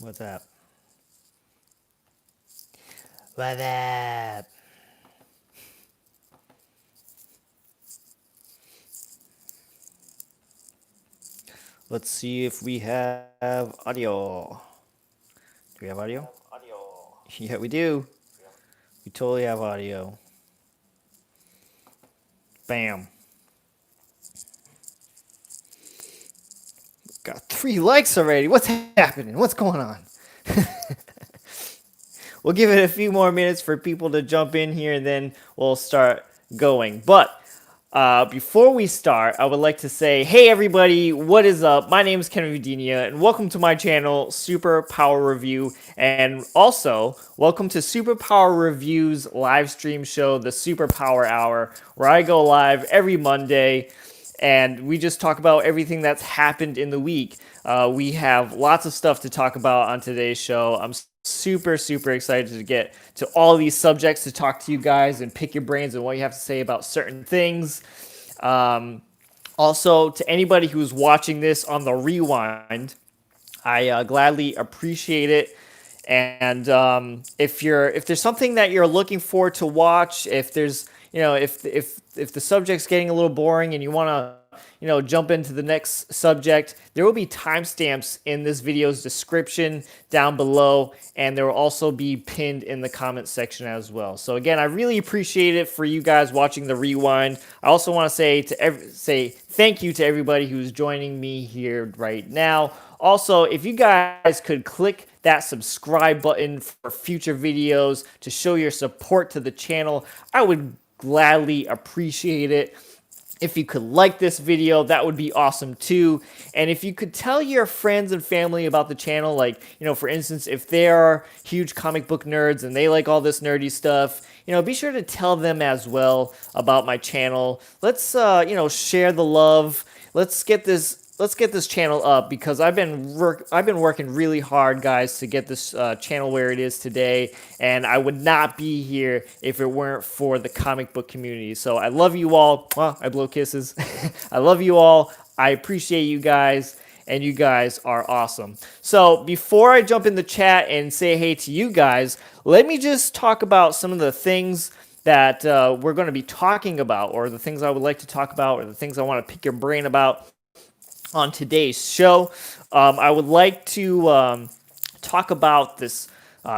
What's up? What's up? Let's see if we have audio. Do we have audio? Yeah, we do. We totally have audio. Bam. Got 3 likes already. What's happening? What's going on? We'll give it a few more minutes for people to jump in here and then we'll start going. But before we start, I would like to say, hey everybody, what is up? My name is Ken Vidinia, and welcome to my channel, Superpower Review, and also welcome to Superpower Review's live stream show, the Superpower Hour, where I go live every Monday, and we just talk about everything that's happened in the week. We have lots of stuff to talk about on today's show. I'm super excited to get to all these subjects to talk to you guys and pick your brains and what you have to say about certain things. Also, to anybody who's watching this on the rewind, I gladly appreciate it. And if there's something that you're looking for to watch, if there's if the subject's getting a little boring and you want to jump into the next subject, there will be timestamps in this video's description down below, and there will also be pinned in the comment section as well. So again, I really appreciate it for you guys watching the rewind. I also want to say thank you to everybody who's joining me here right now. Also, if you guys could click that subscribe button for future videos to show your support to the channel, I would gladly appreciate it. If you could like this video, that would be awesome too. And if you could tell your friends and family about the channel, like, for instance, if they are huge comic book nerds and they like all this nerdy stuff, be sure to tell them as well about my channel. Let's, share the love. Let's get this channel up, because I've been working really hard, guys, to get this channel where it is today, and I would not be here if it weren't for the comic book community. So I love you all. I blow kisses. I love you all. I appreciate you guys, and you guys are awesome. So before I jump in the chat and say hey to you guys, let me just talk about some of the things that we're going to be talking about, or the things I would like to talk about, or the things I want to pick your brain about on today's show. I would like to talk about this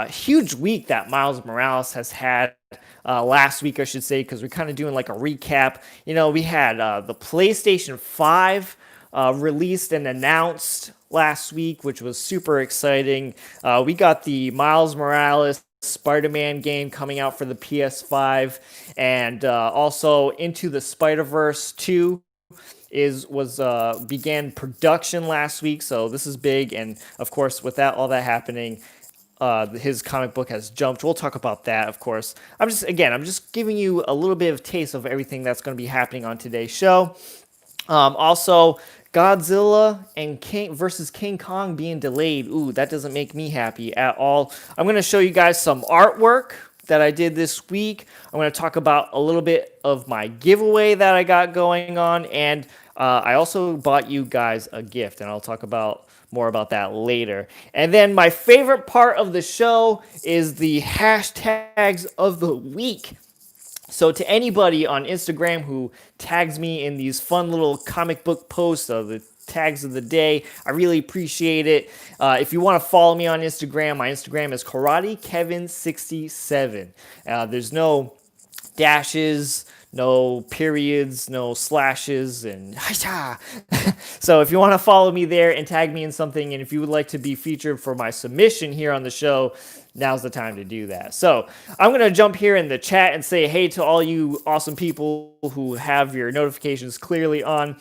huge week that Miles Morales has had. Last week, I should say, because we're kind of doing like a recap. We had the PlayStation 5 released and announced last week, which was super exciting. We got the Miles Morales Spider-Man game coming out for the PS5, and also Into the Spider-Verse 2 began production last week, so this is big. And of course, with all that happening, his comic book has jumped. We'll talk about that, of course. I'm just giving you a little bit of taste of everything that's going to be happening on today's show. Also, Godzilla and versus King Kong being delayed. Ooh, that doesn't make me happy at all. I'm going to show you guys some artwork that I did this week. I'm going to talk about a little bit of my giveaway that I got going on, and I also bought you guys a gift, and I'll talk more about that later. And then my favorite part of the show is the hashtags of the week. So to anybody on Instagram who tags me in these fun little comic book posts of the tags of the day, I really appreciate it. If you want to follow me on Instagram, my Instagram is KarateKevin67. There's no dashes, no periods, no slashes, and so if you want to follow me there and tag me in something, and if you would like to be featured for my submission here on the show, now's the time to do that. So I'm going to jump here in the chat and say hey to all you awesome people who have your notifications clearly on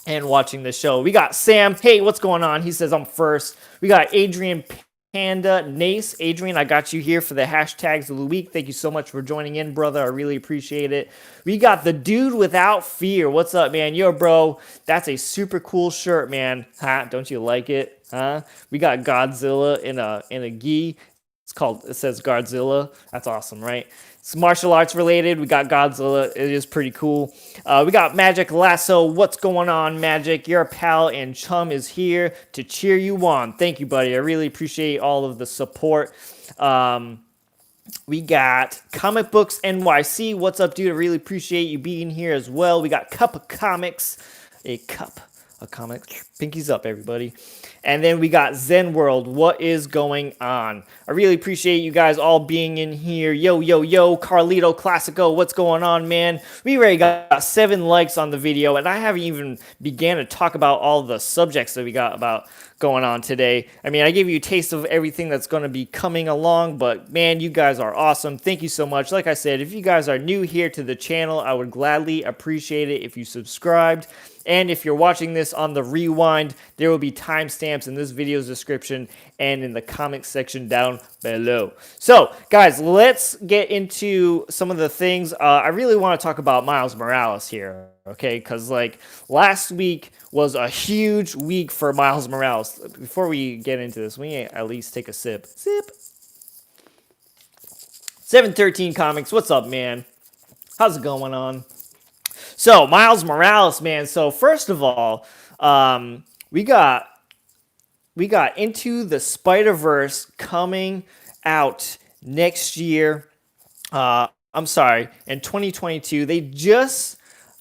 and watching the show. We got Sam. Hey, what's going on? He says I'm first. We got Adrian Panda Nace. Adrian, I got you here for the hashtags of the week. Thank you so much for joining in, brother. I really appreciate it. We got the Dude Without Fear. What's up, man? Yo, bro, that's a super cool shirt, man. Huh? Don't you like it? Huh? We got Godzilla in a gi. it says Godzilla. That's awesome, right? It's martial arts related. We got Godzilla. It is pretty cool. We got Magic Lasso. What's going on, Magic? Your pal and chum is here to cheer you on. Thank you, buddy. I really appreciate all of the support. We got Comic Books NYC. What's up, dude? I really appreciate you being here as well. We got Cup of Comics. A cup of comics. Pinkies up, everybody. And then we got Zen World. What is going on? I really appreciate you guys all being in here. Yo, yo, yo, Carlito Classico. What's going on, man? We already got 7 likes on the video, and I haven't even began to talk about all the subjects that we got about going on today. I mean, I gave you a taste of everything that's going to be coming along, but man, you guys are awesome. Thank you so much. Like I said, if you guys are new here to the channel, I would gladly appreciate it if you subscribed. And if you're watching this on the rewind, there will be timestamps in this video's description and in the comment section down below. So, guys, let's get into some of the things. I really want to talk about Miles Morales here, okay? Because, like, last week was a huge week for Miles Morales. Before we get into this, we at least take a sip. Sip. 713 Comics, what's up, man? How's it going on? So, Miles Morales, man. So, first of all, we got Into the Spider-Verse coming out next year. I'm sorry, in 2022. They just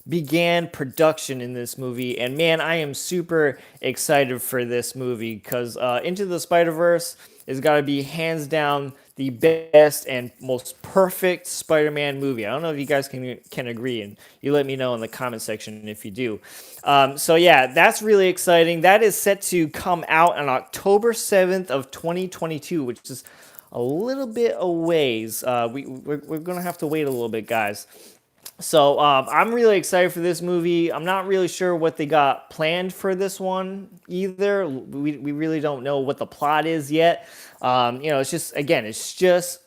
began production in this movie, and man, I am super excited for this movie because Into the Spider-Verse is got to be hands down the best and most perfect Spider-Man movie. I don't know if you guys can agree, and you let me know in the comment section if you do. So yeah, that's really exciting. That is set to come out on October 7th of 2022, which is a little bit a ways. We're going to have to wait a little bit, guys. So I'm really excited for this movie. I'm not really sure what they got planned for this one either. We really don't know what the plot is yet. It's just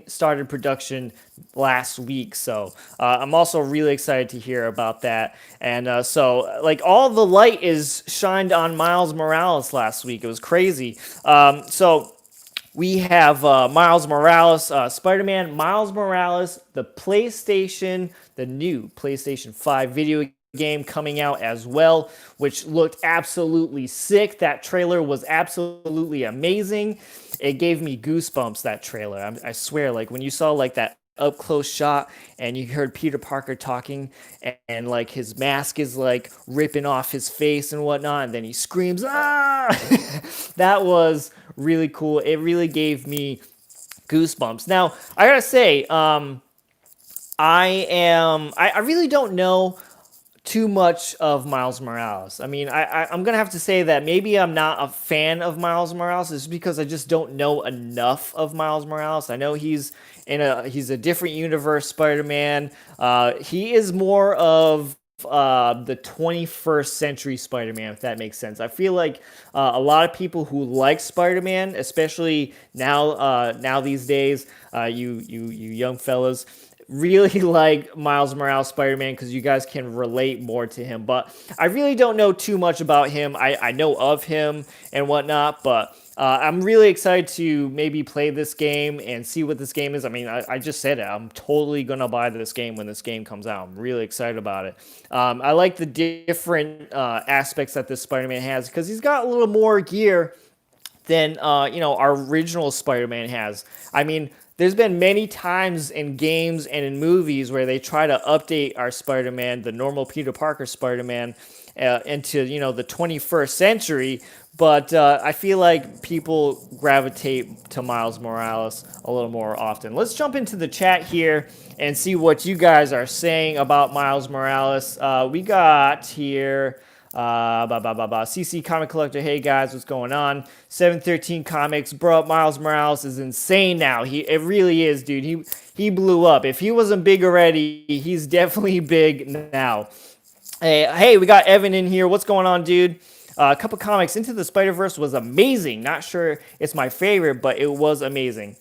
started production last week. So I'm also really excited to hear about that. And so like all the light is shined on Miles Morales last week. It was crazy. So we have Miles Morales, Spider-Man, Miles Morales, the new PlayStation 5 video game coming out as well, which looked absolutely sick. That trailer was absolutely amazing. It gave me goosebumps, that trailer. I swear, like when you saw like that up close shot and you heard Peter Parker talking and like his mask is like ripping off his face and whatnot, and then he screams, ah! That was really cool. It really gave me goosebumps. Now, I gotta say, I really don't know too much of Miles Morales. I mean, I'm gonna have to say that maybe I'm not a fan of Miles Morales. It's because I just don't know enough of Miles Morales. I know he's a different universe Spider-Man. He is more of the 21st century Spider-Man, if that makes sense. I feel like a lot of people who like Spider-Man, especially now these days, you young fellas, really like Miles Morales Spider-Man because you guys can relate more to him. But I really don't know too much about him. I know of him and whatnot, but I'm really excited to maybe play this game and see what this game is. I mean, I just said it. I'm totally going to buy this game when this game comes out. I'm really excited about it. I like the different aspects that this Spider-Man has because he's got a little more gear than, our original Spider-Man has. I mean, there's been many times in games and in movies where they try to update our Spider-Man, the normal Peter Parker Spider-Man, into, the 21st century. But I feel like people gravitate to Miles Morales a little more often. Let's jump into the chat here and see what you guys are saying about Miles Morales. We got here... CC Comic Collector, hey guys, what's going on? 713 Comics, bro, Miles Morales is insane now. It really is, dude. He blew up. If he wasn't big already, he's definitely big now. Hey, we got Evan in here. What's going on, dude? A couple comics. Into the Spider-Verse was amazing. Not sure it's my favorite, but it was amazing.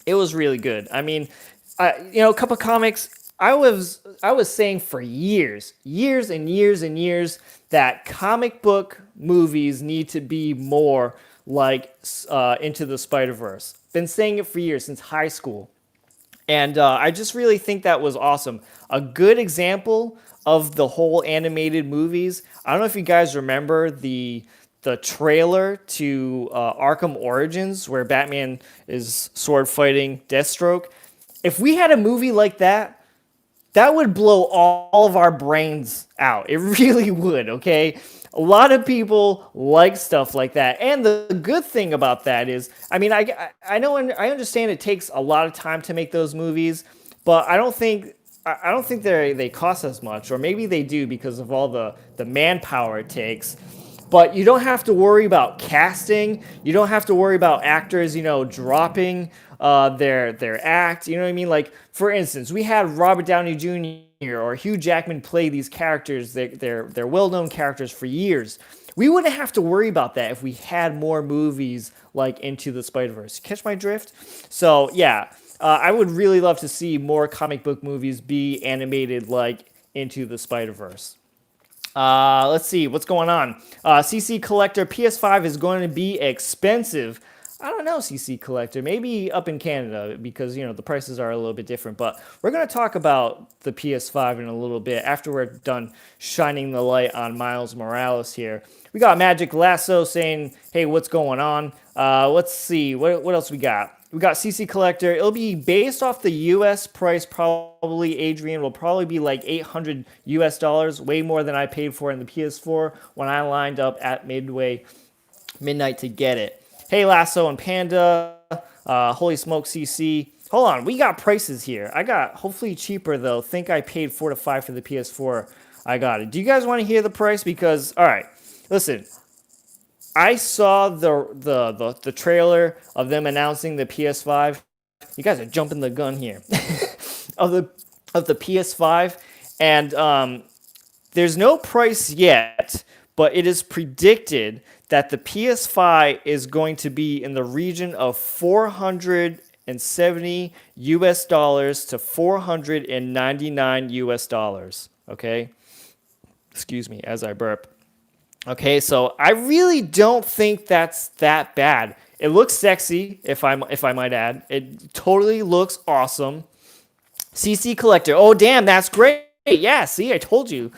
It was really good. I mean, a couple comics. I was saying for years and years that comic book movies need to be more like Into the Spider-Verse. been saying it for years, since high school. And I just really think that was awesome. A good example of the whole animated movies. I don't know if you guys remember the trailer to Arkham Origins, where Batman is sword fighting Deathstroke. If we had a movie like that, that would blow all of our brains out. It really would, okay? A lot of people like stuff like that. And the good thing about that is, I mean, I know, and I understand it takes a lot of time to make those movies, but I don't think they cost as much, or maybe they do because of all the manpower it takes. But you don't have to worry about casting. You don't have to worry about actors, dropping their act. You know what I mean? Like, for instance, we had Robert Downey Jr. or Hugh Jackman play these characters. They're well-known characters for years. We wouldn't have to worry about that if we had more movies like Into the Spider-Verse. Catch my drift? So, yeah, I would really love to see more comic book movies be animated like Into the Spider-Verse. Let's see what's going on. CC Collector, PS5 is going to be expensive. I don't know, CC Collector. Maybe up in Canada because, the prices are a little bit different. But we're going to talk about the PS5 in a little bit after we're done shining the light on Miles Morales here. We got Magic Lasso saying, hey, what's going on? Let's see. What else we got? We got CC Collector. It'll be based off the U.S. price, probably, Adrian, will probably be like $800 US, way more than I paid for in the PS4 when I lined up at midnight to get it. Hey, Lasso and Panda, Holy Smoke CC. Hold on, we got prices here. I got, hopefully cheaper though. Think I paid $4 to $5 for the PS4. I got it. Do you guys want to hear the price? Because, all right, listen. I saw the trailer of them announcing the PS5. You guys are jumping the gun here of the PS5, and there's no price yet, but it is predicted that the PS5 is going to be in the region of $470 to $499. Okay, excuse me as I burp. Okay, so I really don't think that's that bad. It looks sexy, if I might add. It totally looks awesome. CC Collector. Oh, damn, that's great. Yeah, see, I told you.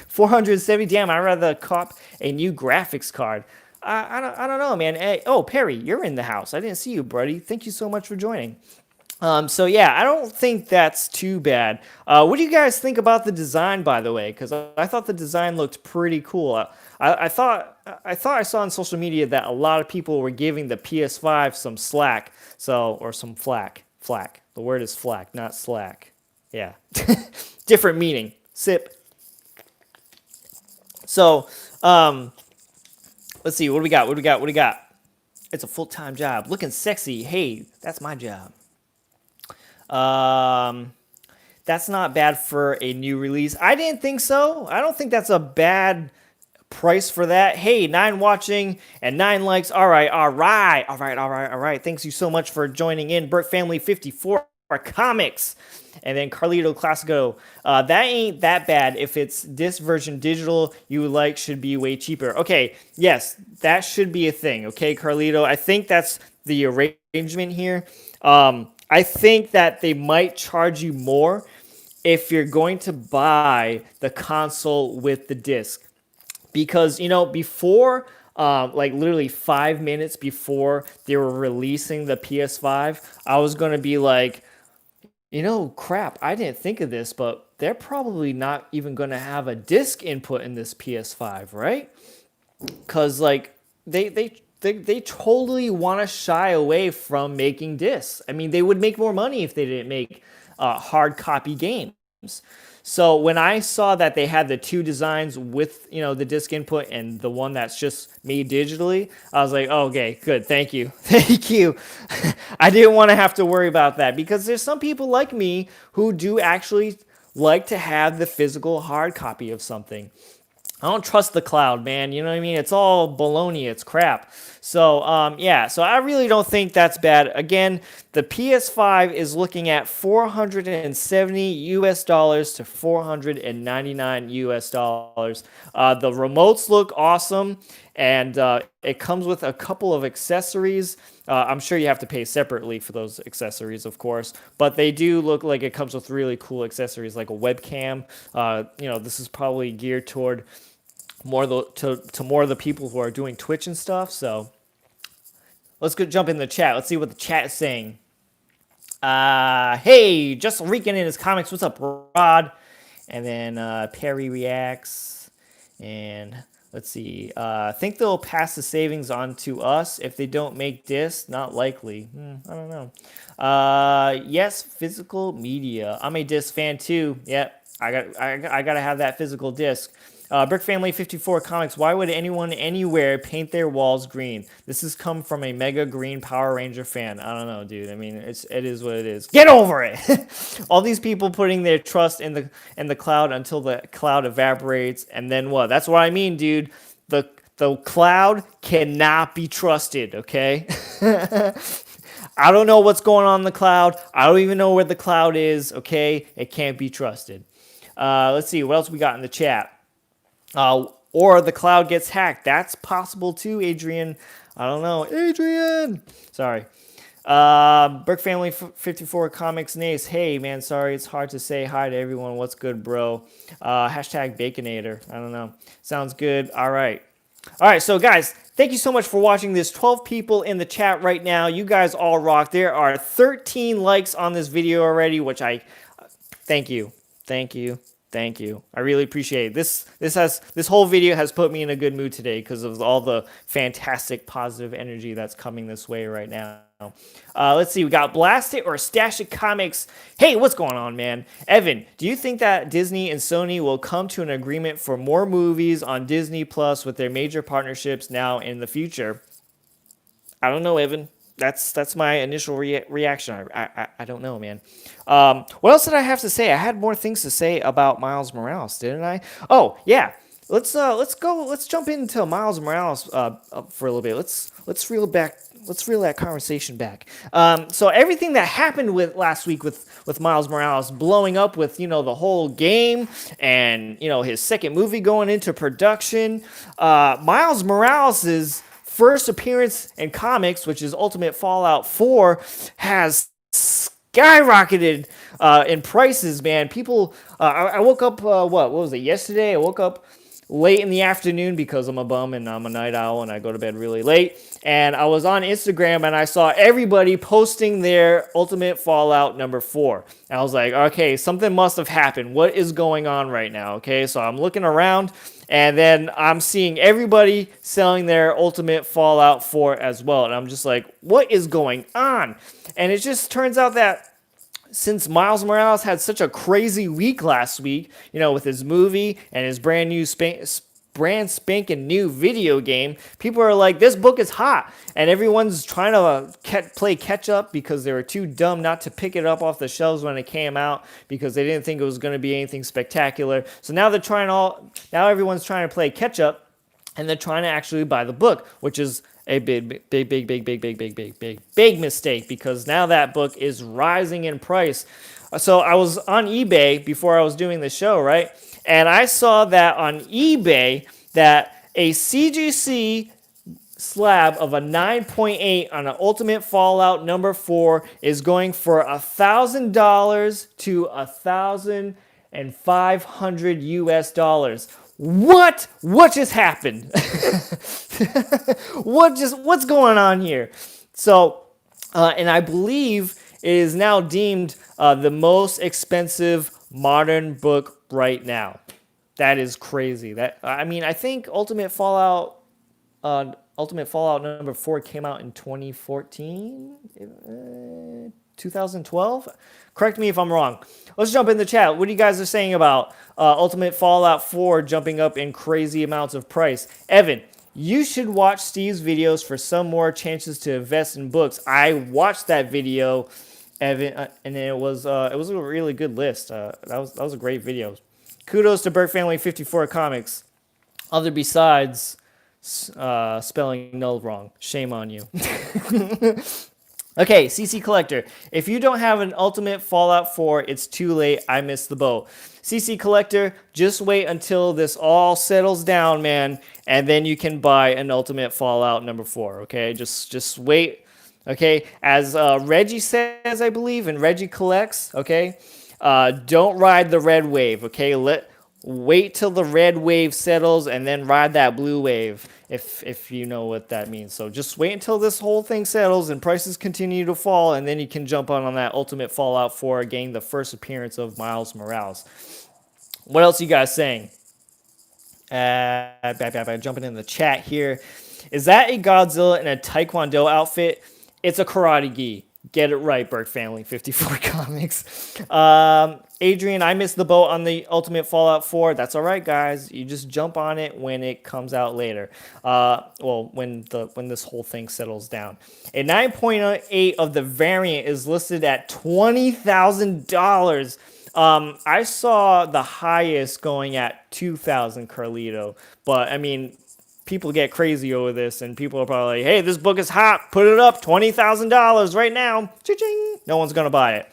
470. Damn, I'd rather cop a new graphics card. I don't know, man. Hey, oh, Perry, you're in the house. I didn't see you, buddy. Thank you so much for joining. So yeah, I don't think that's too bad. What do you guys think about the design, by the way? Because I thought the design looked pretty cool. I thought I saw on social media that a lot of people were giving the PS5 some slack. Or some flack. Flack. The word is flack, not slack. Yeah, different meaning. Sip. So, let's see. What do we got? It's a full-time job. Looking sexy. Hey, that's my job. That's not bad for a new release. I didn't think so. I don't think that's a bad price for that. Hey, 9 watching and 9 likes. All right. Thanks you so much for joining in. Burke Family 54 Comics. And then Carlito Classico. That ain't that bad. If it's this version digital you like should be way cheaper. Okay, yes, that should be a thing. Okay, Carlito. I think that's the arrangement here. I think that they might charge you more if you're going to buy the console with the disc. Because, before, like literally 5 minutes before they were releasing the PS5, I was going to be like, crap, I didn't think of this, but they're probably not even going to have a disc input in this PS5, right? Because, like, they totally want to shy away from making discs. I mean, they would make more money if they didn't make hard copy games. So when I saw that they had the 2 designs with, the disc input and the one that's just made digitally, I was like, oh, okay, good, thank you. Thank you. I didn't want to have to worry about that because there's some people like me who do actually like to have the physical hard copy of something. I don't trust the cloud, man. You know what I mean? It's all baloney. It's crap. So, yeah. So I really don't think that's bad. Again, the PS5 is looking at $470 to $499. The remotes look awesome. and it comes with a couple of accessories. I'm sure you have to pay separately for those accessories, of course, but they do look like it comes with really cool accessories like a webcam. This is probably geared toward to more of the people who are doing Twitch and stuff. So let's go jump in the chat. Let's see what the chat is saying. Hey, just Rican in his comics. What's up, Rod? And then Perry reacts. And let's see. Think they'll pass the savings on to us if they don't make discs? Not likely. I don't know. Yes, physical media. I'm a disc fan too. Yep, I gotta have that physical disc. Brick Family 54 Comics. Why would anyone anywhere paint their walls green? This has come from a mega green Power Ranger fan. I don't know, dude. I mean, it is what it is. Get over it. All these people putting their trust in the cloud until the cloud evaporates, and then what? That's what I mean, dude. The cloud cannot be trusted. Okay. I don't know what's going on in the cloud. I don't even know where the cloud is. Okay, it can't be trusted. Let's see what else we got in the chat. Or the cloud gets hacked. That's possible too, Adrian. I don't know. Adrian! Sorry. Brick Family 54 Comics Nace. Hey, man, sorry. It's hard to say hi to everyone. What's good, bro? Hashtag Baconator. I don't know. Sounds good. All right. All right, so guys, thank you so much for watching this. 12 people in the chat right now. You guys all rock. There are 13 likes on this video already, which thank you. Thank you. Thank you. I really appreciate it. This whole video has put me in a good mood today because of all the fantastic positive energy that's coming this way right now. Let's see. We got Blast It or Stash It Comics. Hey, what's going on, man? Evan, do you think that Disney and Sony will come to an agreement for more movies on Disney Plus with their major partnerships now in the future? I don't know, Evan. That's my initial reaction. I don't know, man. What else did I have to say? I had more things to say about Miles Morales, didn't I? Oh yeah, let's jump into Miles Morales for a little bit. Let's reel that conversation back. So everything that happened last week with Miles Morales blowing up with the whole game and his second movie going into production. Miles Morales's first appearance in comics, which is Ultimate Fallout 4, has skyrocketed in prices, man. People, I woke up, what was it, yesterday? I woke up late in the afternoon because I'm a bum and I'm a night owl and I go to bed really late. And I was on Instagram and I saw everybody posting their Ultimate Fallout number 4. And I was like, okay, something must have happened. What is going on right now? Okay, so I'm looking around and then I'm seeing everybody selling their Ultimate Fallout 4 as well. And I'm just like, what is going on? And it just turns out that since Miles Morales had such a crazy week last week, with his movie and his brand spanking new video game, people are like, this book is hot. And everyone's trying to play catch up because they were too dumb not to pick it up off the shelves when it came out because they didn't think it was going to be anything spectacular. So now everyone's trying to play catch up and they're trying to actually buy the book, which is a big mistake because now that book is rising in price. So I was on eBay before I was doing the show, right? And I saw that on eBay that a CGC slab of a 9.8 on an Ultimate Fallout number 4 is going for $1,000 to $1,500 US. What just happened? What's going on here? So, and I believe it is now deemed the most expensive modern book right now. That is crazy. I think Ultimate Fallout number 4 came out in 2014, 2012. Correct me if I'm wrong. Let's jump in the chat. What do you guys are saying about Ultimate Fallout 4 jumping up in crazy amounts of price? Evan, you should watch Steve's videos for some more chances to invest in books. I watched that video, Evan, and it was a really good list. That was a great video. Kudos to Burke Family 54 Comics. Other besides spelling null wrong. Shame on you. Okay, CC Collector. If you don't have an Ultimate Fallout 4, it's too late. I missed the boat. CC Collector, just wait until this all settles down, man, and then you can buy an Ultimate Fallout number 4, okay? Just wait, okay? As Reggie says, I believe, and Reggie collects, okay? Don't ride the red wave, okay? Wait till the red wave settles and then ride that blue wave, if you know what that means. So just wait until this whole thing settles and prices continue to fall, and then you can jump on that Ultimate Fallout 4, getting the first appearance of Miles Morales. What else are you guys saying? Jumping in the chat here. Is that a Godzilla in a Taekwondo outfit? It's a karate gi. Get it right, Burke Family 54 Comics. Adrian, I missed the boat on the Ultimate Fallout 4. That's all right, guys. You just jump on it when it comes out later. When this whole thing settles down. A 9.8 of the variant is listed at $20,000. I saw the highest going at 2,000, Carlito. But I mean, people get crazy over this, and people are probably like, hey, this book is hot. Put it up, $20,000 right now. Cha-ching. No one's going to buy it.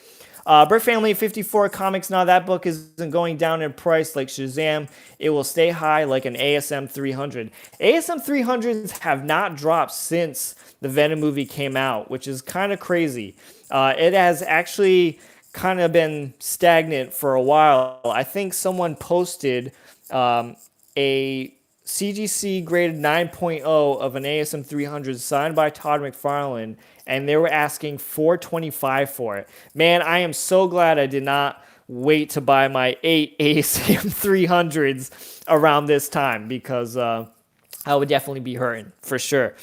Brick Family 54 Comics, now that book isn't going down in price like Shazam. It will stay high like an ASM 300. ASM 300s have not dropped since the Venom movie came out, which is kind of crazy. It has actually kind of been stagnant for a while. I think someone posted a CGC graded 9.0 of an ASM 300 signed by Todd McFarlane, and they were asking $425 for it. Man, I am so glad I did not wait to buy my 8 ASM 300s around this time, because I would definitely be hurting for sure.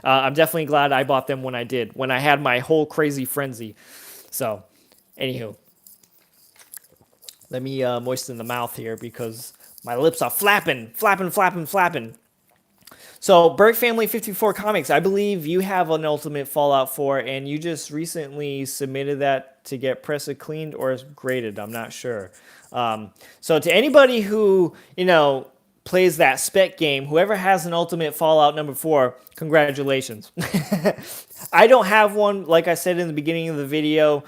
I'm definitely glad I bought them when I did, when I had my whole crazy frenzy. So, anywho, let me moisten the mouth here because my lips are flapping. So, Burke Family 54 Comics, I believe you have an Ultimate Fallout 4, and you just recently submitted that to get press it cleaned or graded. I'm not sure. So, to anybody who, plays that spec game, whoever has an Ultimate Fallout number 4, congratulations. I don't have one, like I said in the beginning of the video.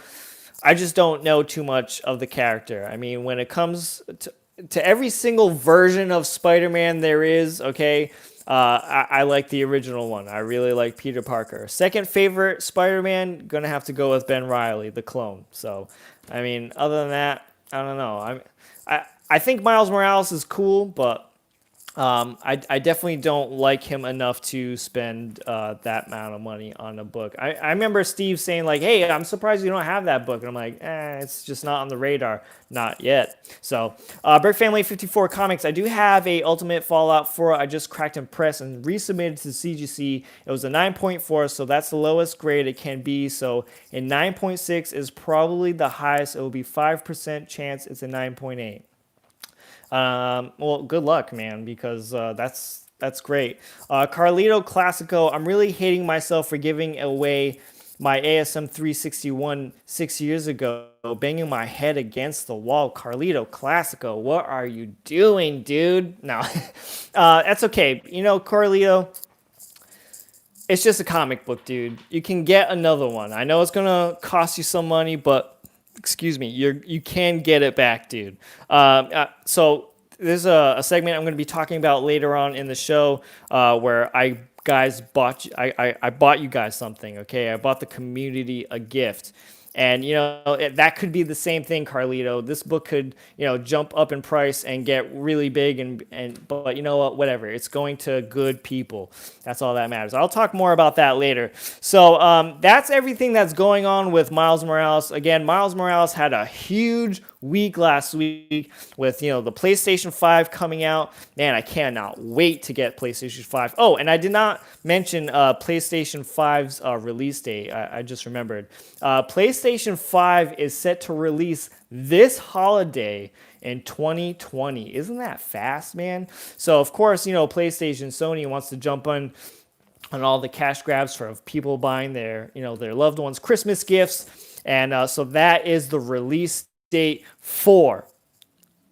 I just don't know too much of the character. I mean, when it comes to every single version of Spider-Man there is, okay, I like the original one. I really like Peter Parker. Second favorite Spider-Man, gonna have to go with Ben Reilly, the clone. So, I mean, other than that, I don't know. I think Miles Morales is cool, but I definitely don't like him enough to spend that amount of money on a book. I remember Steve saying, like, hey, I'm surprised you don't have that book. And I'm like, it's just not on the radar. Not yet. So, Brick Family 54 Comics, I do have a Ultimate Fallout 4. I just cracked and pressed and resubmitted to CGC. It was a 9.4, so that's the lowest grade it can be. So, a 9.6 is probably the highest. It will be 5% chance it's a 9.8. Well, good luck, man, because that's great. Carlito Classico, I'm really hating myself for giving away my ASM 361 6 years ago, banging my head against the wall. Carlito Classico, what are you doing, dude? No, that's okay. Carlito, it's just a comic book, dude. You can get another one. I know it's gonna cost you some money, but excuse me, you can get it back, dude. So there's a segment I'm going to be talking about later on in the show where I bought you guys something. Okay, I bought the community a gift. And, that could be the same thing, Carlito. This book could, jump up in price and get really big. But you know what? Whatever. It's going to good people. That's all that matters. I'll talk more about that later. So that's everything that's going on with Miles Morales. Again, Miles Morales had a huge week last week with, the PlayStation 5 coming out. Man, I cannot wait to get PlayStation 5. Oh, and I did not mention PlayStation 5's release date. I just remembered. PlayStation 5 is set to release this holiday in 2020. Isn't that fast, man? So, of course, PlayStation, Sony wants to jump on all the cash grabs for people buying their loved ones' Christmas gifts. And so that is the release date for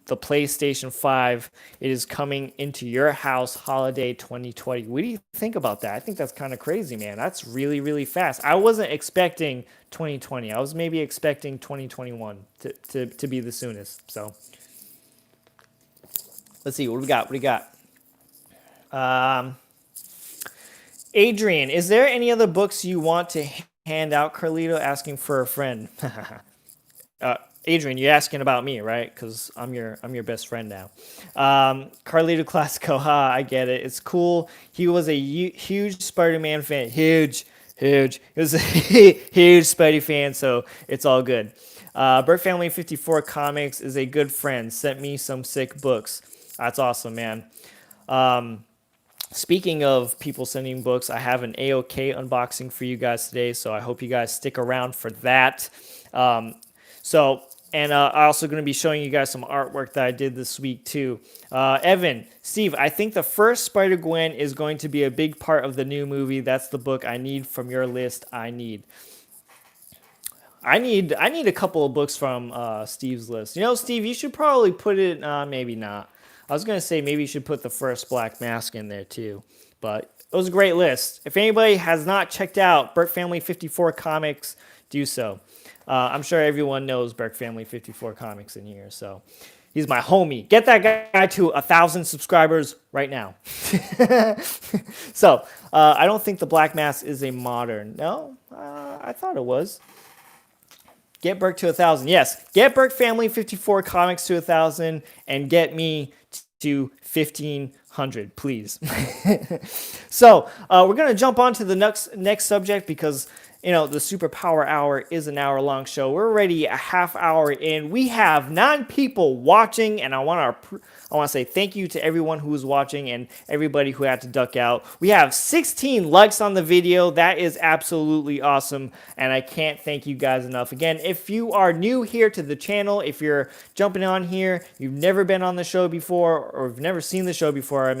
the PlayStation 5. It is coming into your house holiday 2020. What do you think about that? I think that's kind of crazy, man. That's really, really fast. I wasn't expecting 2020. I was maybe expecting 2021 to be the soonest. So let's see. What do we got? What do we got? Adrian, is there any other books you want to hand out? Carlito asking for a friend. Adrian, you're asking about me, right? Because I'm your best friend now. Carlito Classico, I get it. It's cool. He was a huge Spider-Man fan. Huge. He was a huge Spidey fan, so it's all good. Burt Family 54 Comics is a good friend. Sent me some sick books. That's awesome, man. Speaking of people sending books, I have an AOK unboxing for you guys today, so I hope you guys stick around for that. I'm also going to be showing you guys some artwork that I did this week too. Evan, Steve, I think the first Spider-Gwen is going to be a big part of the new movie. That's the book I need from your list. I need a couple of books from Steve's list. You know, Steve, you should probably put it, maybe not. I was going to say maybe you should put the first Black Mask in there too. But it was a great list. If anybody has not checked out Burt Family 54 Comics, do so. I'm sure everyone knows Burt Family 54 Comics in here. So he's my homie. Get that guy to 1,000 subscribers right now. So I don't think the Black Mask is a modern. No, I thought it was. Get Burt to 1,000. Yes, get Burt Family 54 Comics to 1,000 and get me to 1,500, please. So we're going to jump on to the next subject because, you know, the Superpower Hour is an hour-long show. We're already a half hour in. We have 9 people watching, and I want to say thank you to everyone who was watching and everybody who had to duck out. We have 16 likes on the video. That is absolutely awesome, and I can't thank you guys enough. Again, if you are new here to the channel, if you're jumping on here, you've never been on the show before, or you've never seen the show before,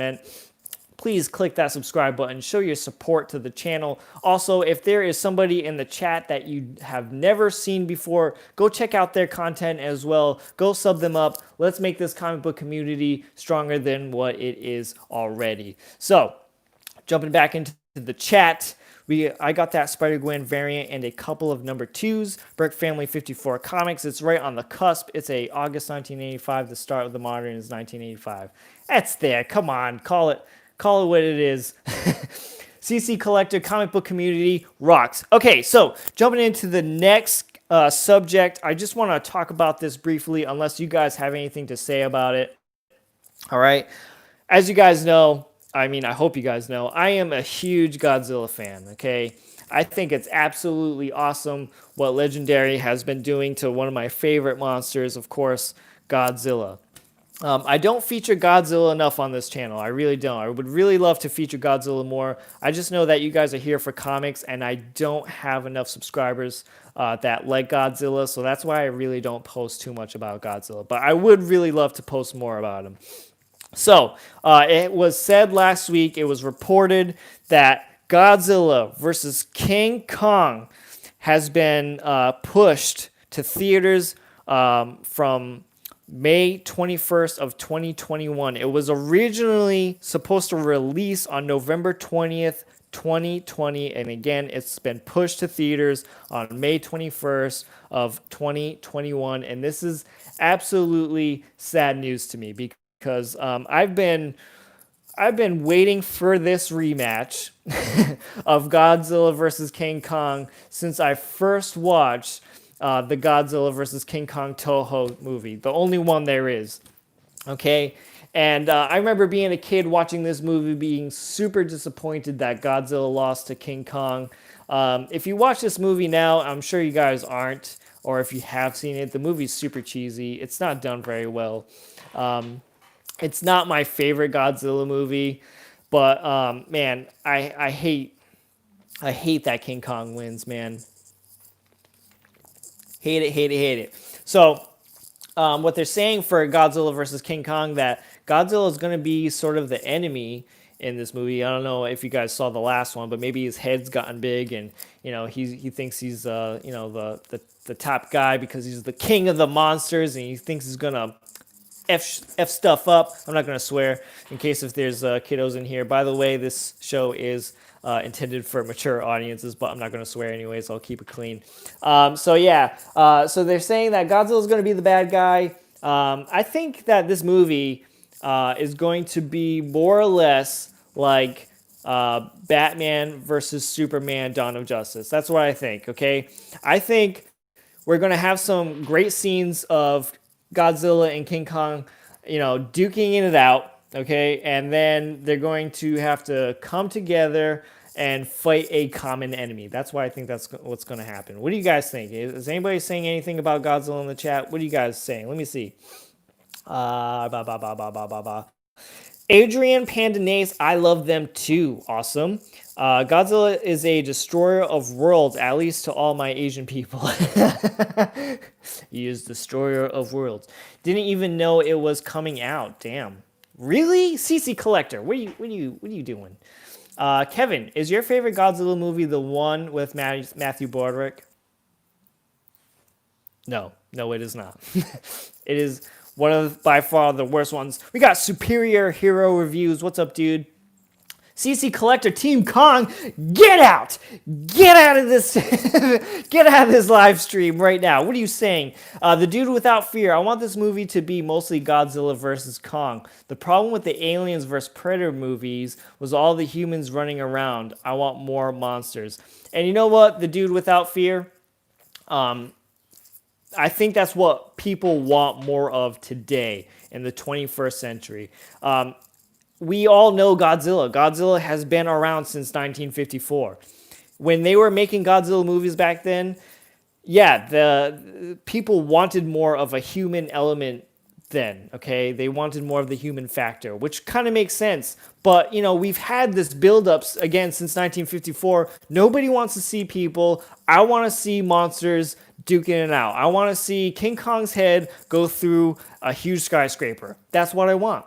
please click that subscribe button. Show your support to the channel. Also, if there is somebody in the chat that you have never seen before, go check out their content as well. Go sub them up. Let's make this comic book community stronger than what it is already. So, jumping back into the chat, I got that Spider-Gwen variant and a couple of number 2s. Burt Family 54 Comics. It's right on the cusp. It's a August 1985. The start of the modern is 1985. That's there. Come on, call it what it is. CC Collector comic book community rocks. Okay, so jumping into the next subject, I just want to talk about this briefly, unless you guys have anything to say about it. All right. As you guys know, I hope you guys know, I am a huge Godzilla fan, okay? I think it's absolutely awesome what Legendary has been doing to one of my favorite monsters, of course, Godzilla. I don't feature Godzilla enough on this channel. I really don't. I would really love to feature Godzilla more. I just know that you guys are here for comics, and I don't have enough subscribers that like Godzilla, so that's why I really don't post too much about Godzilla. But I would really love to post more about him. So, it was said last week, it was reported that Godzilla versus King Kong has been pushed to theaters from May 21st of 2021. It was originally supposed to release on November 20th, 2020, and again, it's been pushed to theaters on May 21st of 2021, and this is absolutely sad news to me because I've been waiting for this rematch of Godzilla versus King Kong since I first watched the Godzilla vs. King Kong Toho movie, the only one there is, okay? And I remember being a kid watching this movie being super disappointed that Godzilla lost to King Kong. If you watch this movie now, I'm sure you guys aren't, or if you have seen it, the movie's super cheesy. It's not done very well. It's not my favorite Godzilla movie, but man, I hate that King Kong wins, man. Hate it. So, what they're saying for Godzilla versus King Kong, that Godzilla is going to be sort of the enemy in this movie. I don't know if you guys saw the last one, but maybe his head's gotten big, and he thinks he's the top guy because he's the king of the monsters, and he thinks he's gonna F stuff up. I'm not going to swear in case if there's kiddos in here. By the way, this show is intended for mature audiences, but I'm not going to swear anyways. I'll keep it clean. So yeah, so they're saying that Godzilla is going to be the bad guy. I think that this movie is going to be more or less like Batman versus Superman: Dawn of Justice. That's what I think. Okay, I think we're going to have some great scenes of Godzilla and King Kong, duking it out, okay? And then they're going to have to come together and fight a common enemy. That's why I think that's what's going to happen. What do you guys think? Is anybody saying anything about Godzilla in the chat? What are you guys saying? Let me see. Ba, ba, ba, ba, ba, ba, ba. Adrian Pandanace, I love them too. Awesome. Godzilla is a destroyer of worlds, at least to all my Asian people. He is destroyer of worlds. Didn't even know it was coming out. Damn. Really? CC Collector, what are you doing? Kevin, is your favorite Godzilla movie the one with Matthew Broderick? No, it is not. It is one of by far the worst ones. We got Superior Hero Reviews. What's up, dude? CC Collector Team Kong, get out! Get out of this! Get out of this live stream right now. What are you saying? The Dude Without Fear. I want this movie to be mostly Godzilla versus Kong. The problem with the Aliens vs. Predator movies was all the humans running around. I want more monsters. And you know what? The Dude Without Fear. I think that's what people want more of today in the 21st century. We all know Godzilla. Godzilla has been around since 1954. When they were making Godzilla movies back then, yeah, the people wanted more of a human element then, okay? They wanted more of the human factor, which kind of makes sense. But, we've had this build-ups, again, since 1954. Nobody wants to see people. I want to see monsters duking it out. I want to see King Kong's head go through a huge skyscraper. That's what I want.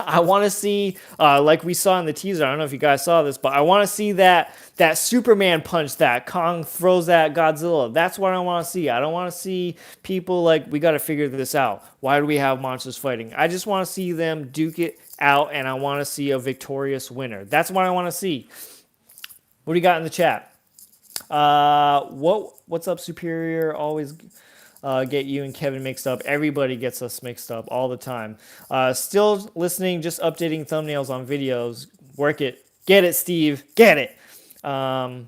I want to see, like we saw in the teaser, I don't know if you guys saw this, but I want to see that Superman punch that Kong throws at Godzilla. That's what I want to see. I don't want to see people like, we got to figure this out. Why do we have monsters fighting? I just want to see them duke it out, and I want to see a victorious winner. That's what I want to see. What do you got in the chat? What's up, Superior? Always get you and Kevin mixed up. Everybody gets us mixed up all the time. Still listening, just updating thumbnails on videos. Work it. Get it, Steve. Get it. Let's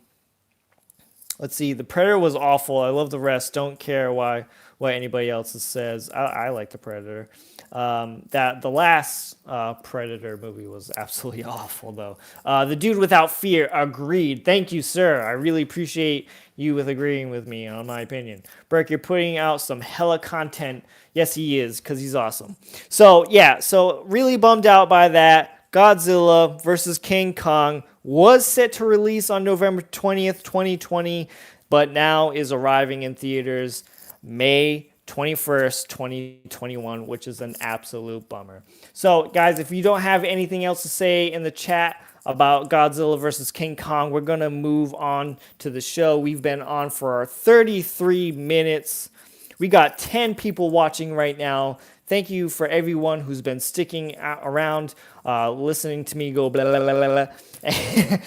see. The Predator was awful. I love the rest. Don't care what anybody else says. I like the Predator. The last Predator movie was absolutely awful, though. The Dude Without Fear, agreed. Thank you, sir. I really appreciate you with agreeing with me on my opinion. Burke, you're putting out some hella content. Yes, he is, because he's awesome. So, yeah, really bummed out by that. Godzilla versus King Kong was set to release on November 20th, 2020, but now is arriving in theaters May 21st, 2021, which is an absolute bummer. So, guys, if you don't have anything else to say in the chat about Godzilla versus King Kong, we're going to move on to the show. We've been on for 33 minutes. We got 10 people watching right now. Thank you for everyone who's been sticking around, listening to me go blah, blah, blah, blah, blah.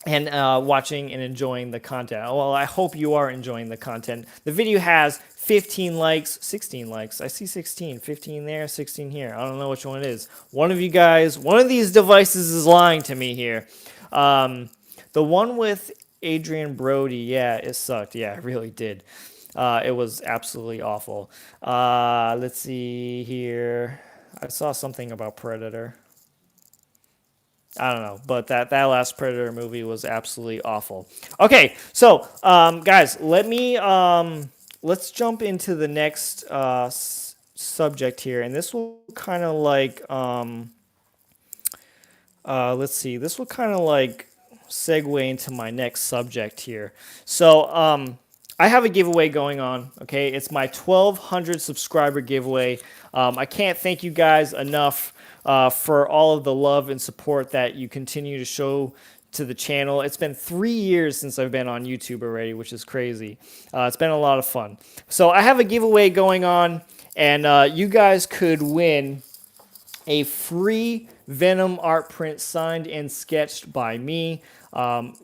And watching and enjoying the content. Well, I hope you are enjoying the content. The video has 15 likes, 16 likes. I see 16, 15 there, 16 here. I don't know which one it is. One of you guys, one of these devices is lying to me here. The one with Adrian Brody, yeah, it sucked. Yeah, it really did. It was absolutely awful. Let's see here. I saw something about Predator. I don't know, but that last Predator movie was absolutely awful. Okay, so guys, let's jump into the next subject here, and this will kind of like let's see, this will kind of like segue into my next subject here. So I have a giveaway going on. Okay, it's my 1,200 subscriber giveaway. I can't thank you guys enough for all of the love and support that you continue to show to the channel. It's been 3 years since I've been on YouTube already, which is crazy. It's been a lot of fun. So I have a giveaway going on, And you guys could win a free Venom art print signed and sketched by me.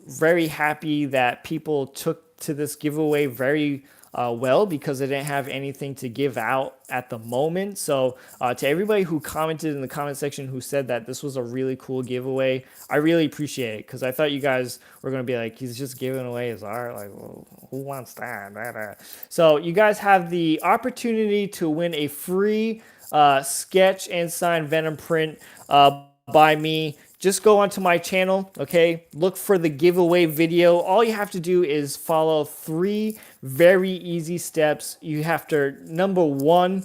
Very happy that people took to this giveaway very well, because I didn't have anything to give out at the moment. So to everybody who commented in the comment section who said that this was a really cool giveaway, I really appreciate it, because I thought you guys were going to be like, he's just giving away his art. Like, well, who wants that? So you guys have the opportunity to win a free sketch and signed Venom print by me. Just go onto my channel, okay? Look for the giveaway video. All you have to do is follow 3 very easy steps. You have to, number 1,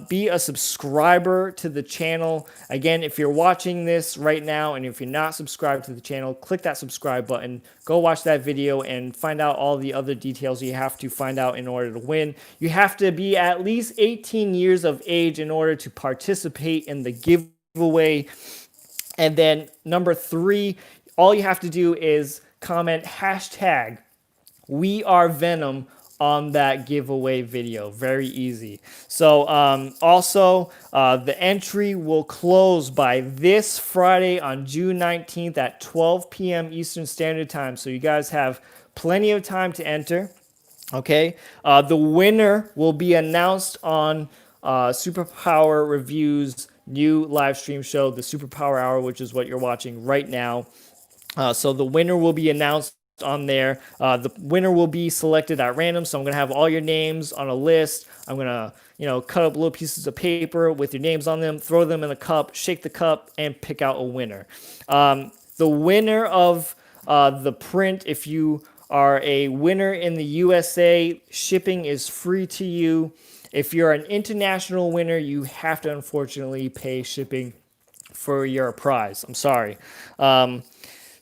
be a subscriber to the channel. Again, if you're watching this right now and if you're not subscribed to the channel, click that subscribe button. Go watch that video and find out all the other details you have to find out in order to win. You have to be at least 18 years of age in order to participate in the giveaway. And then number 3, all you have to do is comment hashtag We Are Venom on that giveaway video. Very easy. So also, the entry will close by this Friday on June 19th at 12 p.m. Eastern Standard Time. So you guys have plenty of time to enter. Okay. The winner will be announced on Superpower Reviews new live stream show, the Superpower Hour, which is what you're watching right now. So the winner will be announced on there. The winner will be selected at random. So I'm going to have all your names on a list. I'm going to, cut up little pieces of paper with your names on them, throw them in a cup, shake the cup, and pick out a winner. The winner of the print, if you are a winner in the USA, shipping is free to you. If you're an international winner, you have to unfortunately pay shipping for your prize. I'm sorry. Is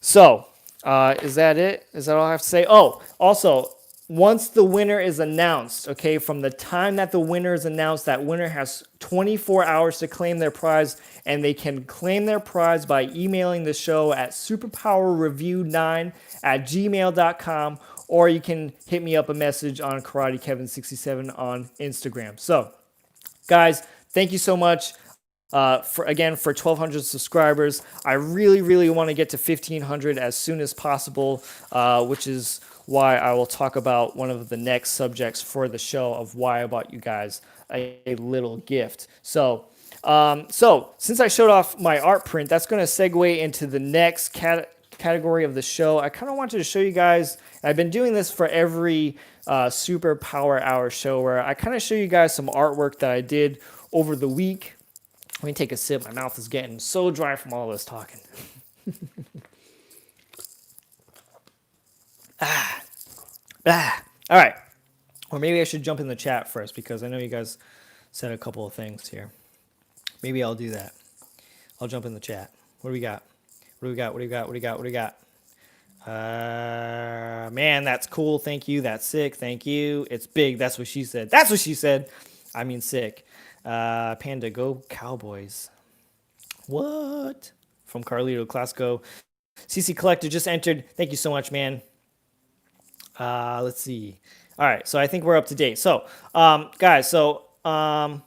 that it? Is that all I have to say? Oh, also, once the winner is announced, okay, from the time that the winner is announced, that winner has 24 hours to claim their prize, and they can claim their prize by emailing the show at superpowerreview9@gmail.com, or you can hit me up a message on KarateKevin67 on Instagram. So, guys, thank you so much for 1,200 subscribers. I really, really want to get to 1,500 as soon as possible, which is why I will talk about one of the next subjects for the show of why I bought you guys a little gift. So since I showed off my art print, that's going to segue into the next category of the show. I kind of wanted to show you guys, I've been doing this for every Superpower Hour show, where I kind of show you guys some artwork that I did over the week. Let me take a sip. My mouth is getting so dry from all this talking. All right. Or maybe I should jump in the chat first, because I know you guys said a couple of things here. Maybe I'll do that. I'll jump in the chat. What do we got? What do we got? What do we got? What do we got? What do we got? Man, that's cool. Thank you. That's sick. Thank you. It's big. That's what she said. That's what she said. I mean, sick. Panda, go Cowboys. What? From Carlito Classico. CC Collector just entered. Thank you so much, man. Let's see. All right, so I think we're up to date. So, guys, let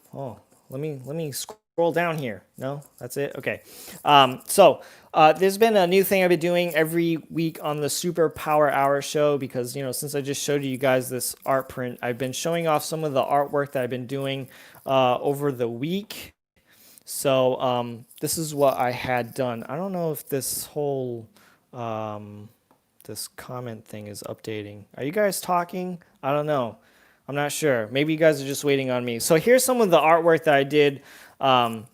me scroll down here. No, that's it. Okay. There's been a new thing I've been doing every week on the Superpower Hour show, because, since I just showed you guys this art print, I've been showing off some of the artwork that I've been doing over the week. So this is what I had done. I don't know if this whole this comment thing is updating. Are you guys talking? I don't know. I'm not sure. Maybe you guys are just waiting on me. So here's some of the artwork that I did. Some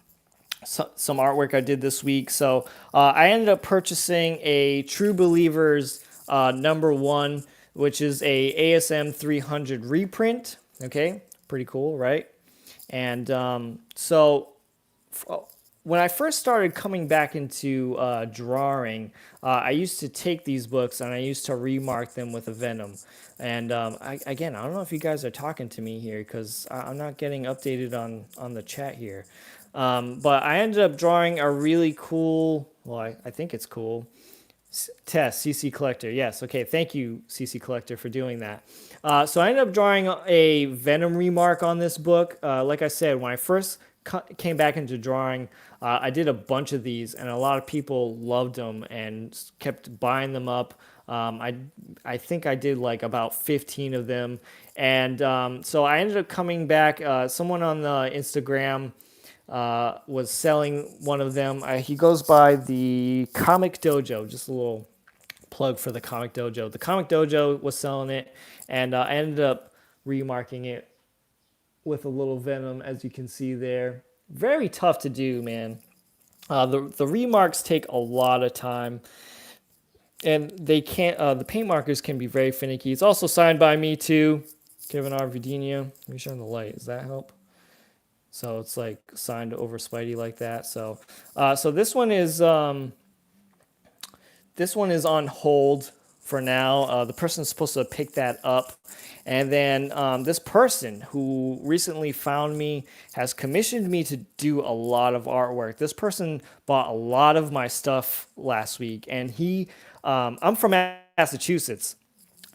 artwork I did this week. So I ended up purchasing a True Believers #1, which is a ASM 300 reprint. Okay, pretty cool, right? And when I first started coming back into drawing, I used to take these books and I used to remark them with a Venom. And I don't know if you guys are talking to me here, because I'm not getting updated on the chat here. But I ended up drawing a really cool, well, I think it's cool, Test CC Collector. Yes. Okay. Thank you, CC Collector, for doing that. So I ended up drawing a Venom remark on this book. Like I said, when I first came back into drawing, I did a bunch of these, and a lot of people loved them and kept buying them up. I think I did like about 15 of them, and so I ended up coming back. Someone on the Instagram was selling one of them. He goes by the Comic Dojo. Just a little plug for the Comic Dojo. The Comic Dojo was selling it, and I ended up remarking it with a little Venom, as you can see there. Very tough to do, man. The remarks take a lot of time, and they can't. The paint markers can be very finicky. It's also signed by me too, Kevin R. Vidinha. Let me shine the light. Does that help? So it's like signed over Spidey like that. So, so this one is on hold for now. The person's supposed to pick that up. And then this person who recently found me has commissioned me to do a lot of artwork. This person bought a lot of my stuff last week. And I'm from Massachusetts.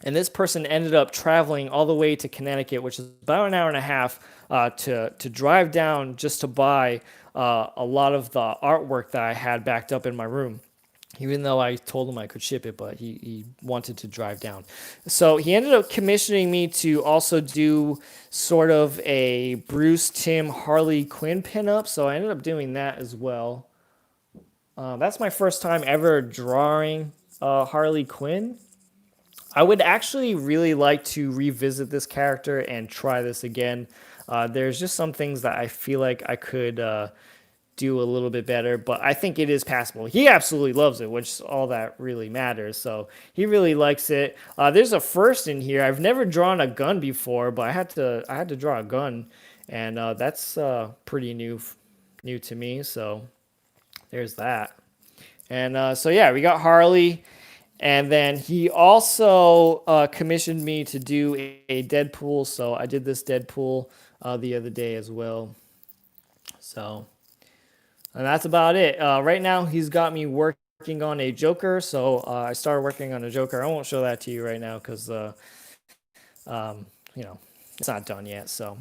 And this person ended up traveling all the way to Connecticut, which is about an hour and a half, to drive down just to buy a lot of the artwork that I had backed up in my room. Even though I told him I could ship it, but he wanted to drive down. So he ended up commissioning me to also do sort of a Bruce Timm Harley Quinn pinup. So I ended up doing that as well. That's my first time ever drawing Harley Quinn. I would actually really like to revisit this character and try this again. There's just some things that I feel like I could do a little bit better, but I think it is passable. He absolutely loves it, which is all that really matters. So he really likes it. There's a first in here. I've never drawn a gun before, but I had to draw a gun, and that's pretty new to me. So there's that. And so yeah, we got Harley. And then he also commissioned me to do a Deadpool. So I did this Deadpool the other day as well. So, and that's about it. Right now, he's got me working on a Joker. So I started working on a Joker. I won't show that to you right now because, it's not done yet. So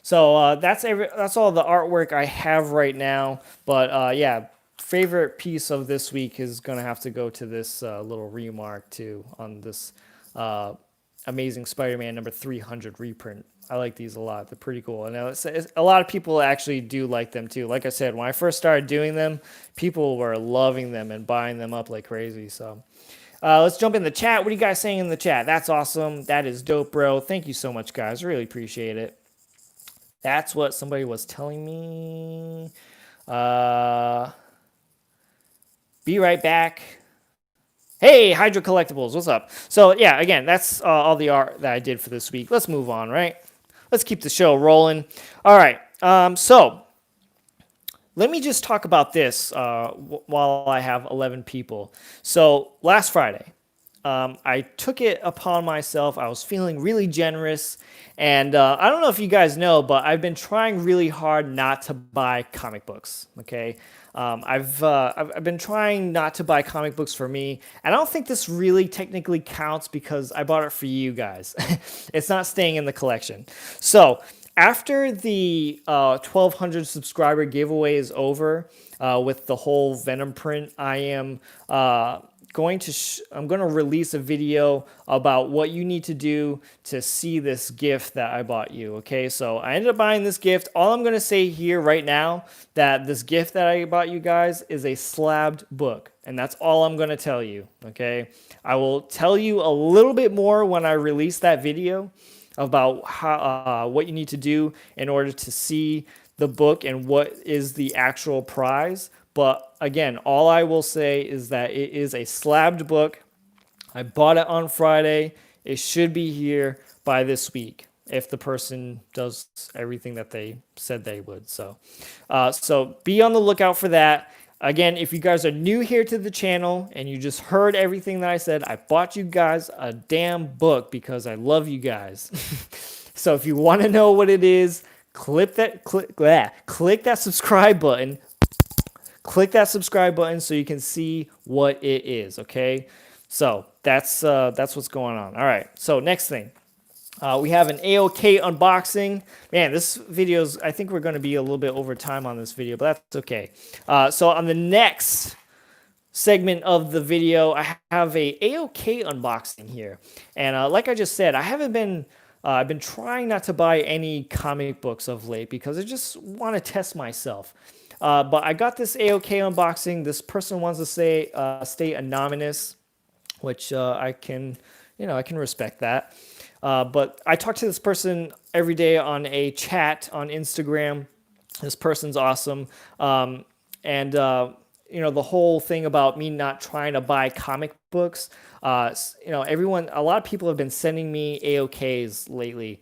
that's all the artwork I have right now. But yeah. Favorite piece of this week is going to have to go to this little remark too on this Amazing Spider-Man number 300 reprint. I like these a lot. They're pretty cool. And a lot of people actually do like them too. Like I said, when I first started doing them, people were loving them and buying them up like crazy. So let's jump in the chat. What are you guys saying in the chat? That's awesome. That is dope, bro. Thank you so much, guys. Really appreciate it. That's what somebody was telling me. Be right back. Hey, Hydra Collectibles, what's up? So yeah, again, that's all the art that I did for this week. Let's move on, right? Let's keep the show rolling. All right, so let me just talk about this while I have 11 people. So last Friday, I took it upon myself. I was feeling really generous. And I don't know if you guys know, but I've been trying really hard not to buy comic books, okay? I've been trying not to buy comic books for me. And I don't think this really technically counts because I bought it for you guys. It's not staying in the collection. So after the 1,200 subscriber giveaway is over with the whole Venom print, I am I'm going to release a video about what you need to do to see this gift that I bought you. Okay, so I ended up buying this gift. All I'm going to say here right now that this gift that I bought you guys is a slabbed book, and that's all I'm going to tell you. Okay, I will tell you a little bit more when I release that video about how what you need to do in order to see the book and what is the actual prize. But again, all I will say is that it is a slabbed book. I bought it on Friday. It should be here by this week if the person does everything that they said they would. So be on the lookout for that. Again, if you guys are new here to the channel and you just heard everything that I said, I bought you guys a damn book because I love you guys. So if you want to know what it is, click that subscribe button. click that subscribe button so you can see what it is, okay? So that's what's going on. All right, so next thing. We have an AOK unboxing. Man, this video's, I think we're going to be a little bit over time on this video, but that's okay. So on the next segment of the video, I have a AOK unboxing here. And like I just said, I've been trying not to buy any comic books of late because I just want to test myself. But I got this AOK unboxing. This person wants to stay anonymous, which I can respect that. But I talk to this person every day on a chat on Instagram. This person's awesome. And the whole thing about me not trying to buy comic books, a lot of people have been sending me AOKs lately.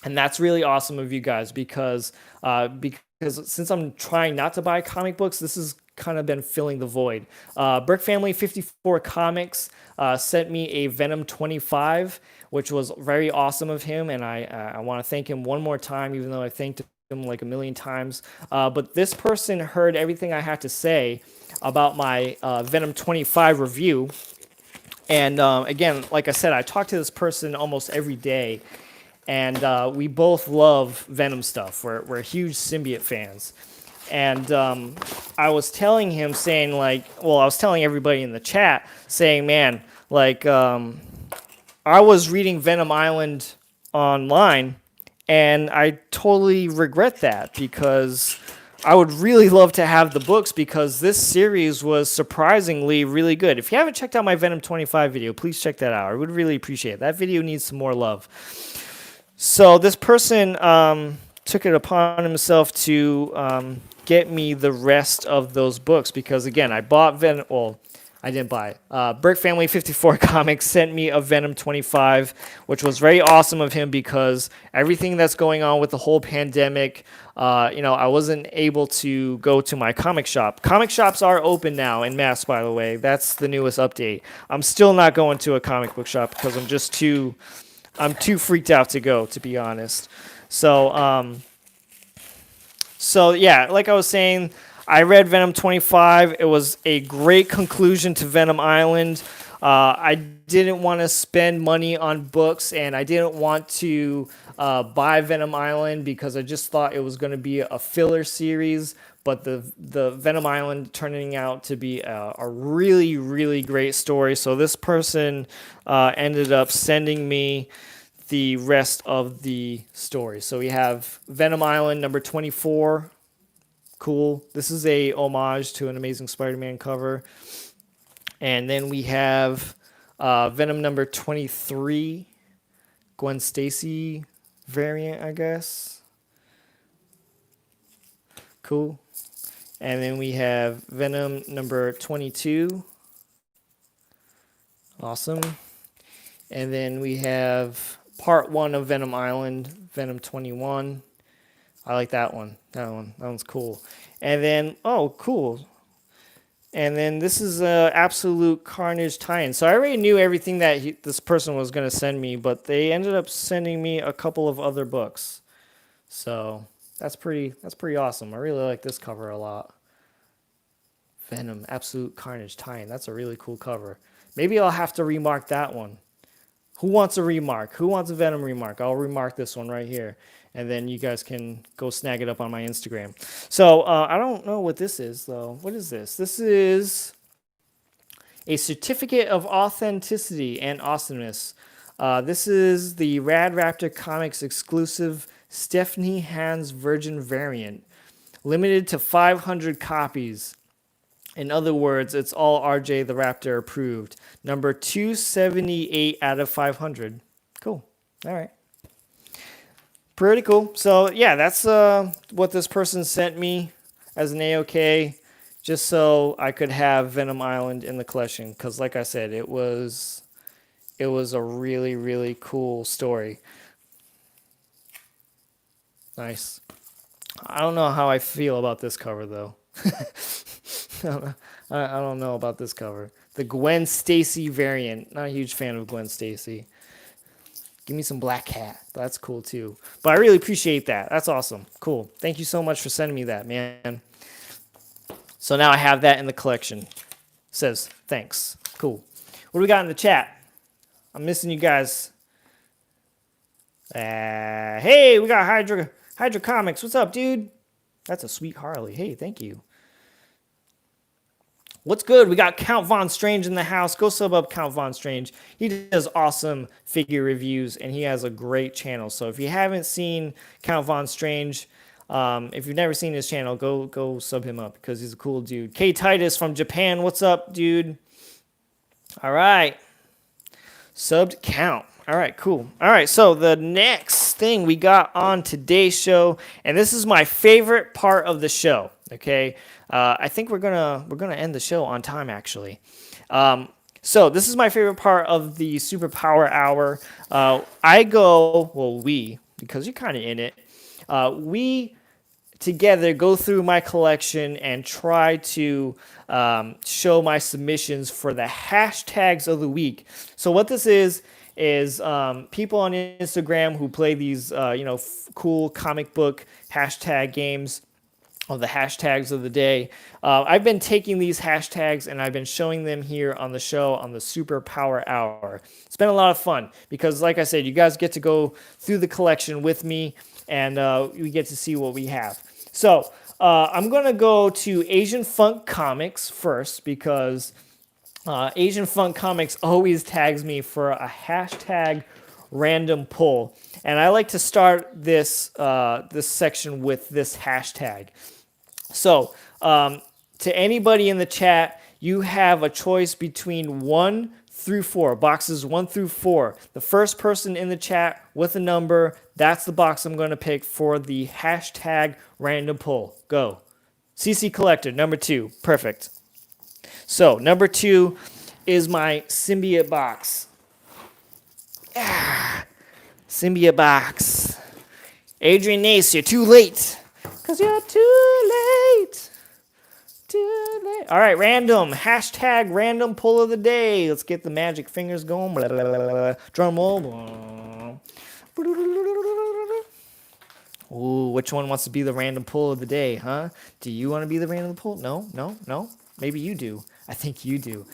And that's really awesome of you guys because since I'm trying not to buy comic books, this has kind of been filling the void. Brick Family 54 Comics sent me a Venom 25, which was very awesome of him, and I want to thank him one more time, even though I thanked him like a million times. But this person heard everything I had to say about my Venom 25 review. And again, like I said, I talk to this person almost every day, and we both love Venom stuff. We're huge symbiote fans. And I was telling him, I was telling everybody in the chat, saying, man, I was reading Venom Island online, and I totally regret that because I would really love to have the books because this series was surprisingly really good. If you haven't checked out my Venom 25 video, please check that out. I would really appreciate it. That video needs some more love. So this person took it upon himself to get me the rest of those books because, again, I bought Venom. Well, I didn't buy it. Brick Family 54 Comics sent me a Venom 25, which was very awesome of him because everything that's going on with the whole pandemic, I wasn't able to go to my comic shop. Comic shops are open now in Mass, by the way. That's the newest update. I'm still not going to a comic book shop because I'm too freaked out to go, to be honest. So yeah, like I was saying, I read Venom 25. It was a great conclusion to Venom Island. I didn't want to spend money on books, and I didn't want to buy Venom Island because I just thought it was going to be a filler series. But the Venom Island turning out to be a really, really great story. So this person ended up sending me the rest of the story. So we have Venom Island number 24. Cool. This is a homage to an Amazing Spider-Man cover. And then we have Venom number 23, Gwen Stacy variant, I guess. Cool. And then we have Venom number 22. Awesome. And then we have part 1 of Venom Island, Venom 21. I like that one. That one's cool. And then, oh, cool. And then this is Absolute Carnage tie-in. So I already knew everything that this person was going to send me, but they ended up sending me a couple of other books. So that's pretty awesome. I really like this cover a lot. Venom Absolute Carnage tie-in. That's a really cool cover. Maybe I'll have to remark that one. Who wants a remark? Who wants a Venom remark? I'll remark this one right here. And then you guys can go snag it up on my Instagram. So I don't know what this is, though. What is this? This is a certificate of authenticity and awesomeness. This is the Rad Raptor Comics exclusive Stephanie Hans Virgin variant. Limited to 500 copies. In other words, it's all RJ the Raptor approved. Number 278 out of 500. Cool. All right. Pretty cool. So, yeah, that's what this person sent me as an AOK, just so I could have Venom Island in the collection. Because, like I said, it was a really, really cool story. Nice. I don't know how I feel about this cover, though. I don't know about this cover. The Gwen Stacy variant. Not a huge fan of Gwen Stacy. Give me some Black Cat. That's cool too. But I really appreciate that. That's awesome. Cool. Thank you so much for sending me that, man. So now I have that in the collection. Says thanks. Cool. What do we got in the chat? I'm missing you guys. Hey, we got Hydra Comics. What's up, dude? That's a sweet Harley. Hey, thank you. What's good? We got Count Von Strange in the house. Go sub up Count Von Strange. He does awesome figure reviews, and he has a great channel. So if you haven't seen Count Von Strange, if you've never seen his channel, go sub him up because he's a cool dude. K Titus from Japan. What's up, dude? All right. Subbed Count. All right, cool. All right, so the next thing we got on today's show, and this is my favorite part of the show, okay? I think we're gonna end the show on time, actually. So this is my favorite part of the Superpower Hour. We, because you're kind of in it, we together go through my collection and try to show my submissions for the hashtags of the week. So what this is people on Instagram who play these cool comic book hashtag games of the hashtags of the day. I've been taking these hashtags and I've been showing them here on the show on the Superpower Hour. It's been a lot of fun because, like I said, you guys get to go through the collection with me and we get to see what we have. So I'm going to go to Asian Funk Comics first because Asian Funk Comics always tags me for a hashtag random pull. And I like to start this section with this hashtag. So to anybody in the chat, you have a choice between 1 through 4, boxes 1 through 4. The first person in the chat with a number, that's the box I'm going to pick for the hashtag random pull. Go. CC Collector, number 2. Perfect. So, number 2 is my symbiote box. Symbiote box. Adrian Nace, you're too late. Because you're too late. Too late. All right, random. Hashtag random pull of the day. Let's get the magic fingers going. Blah, blah, blah, blah. Drum roll. Ooh, which one wants to be the random pull of the day, huh? Do you want to be the random pull? No? Maybe you do. I think you do.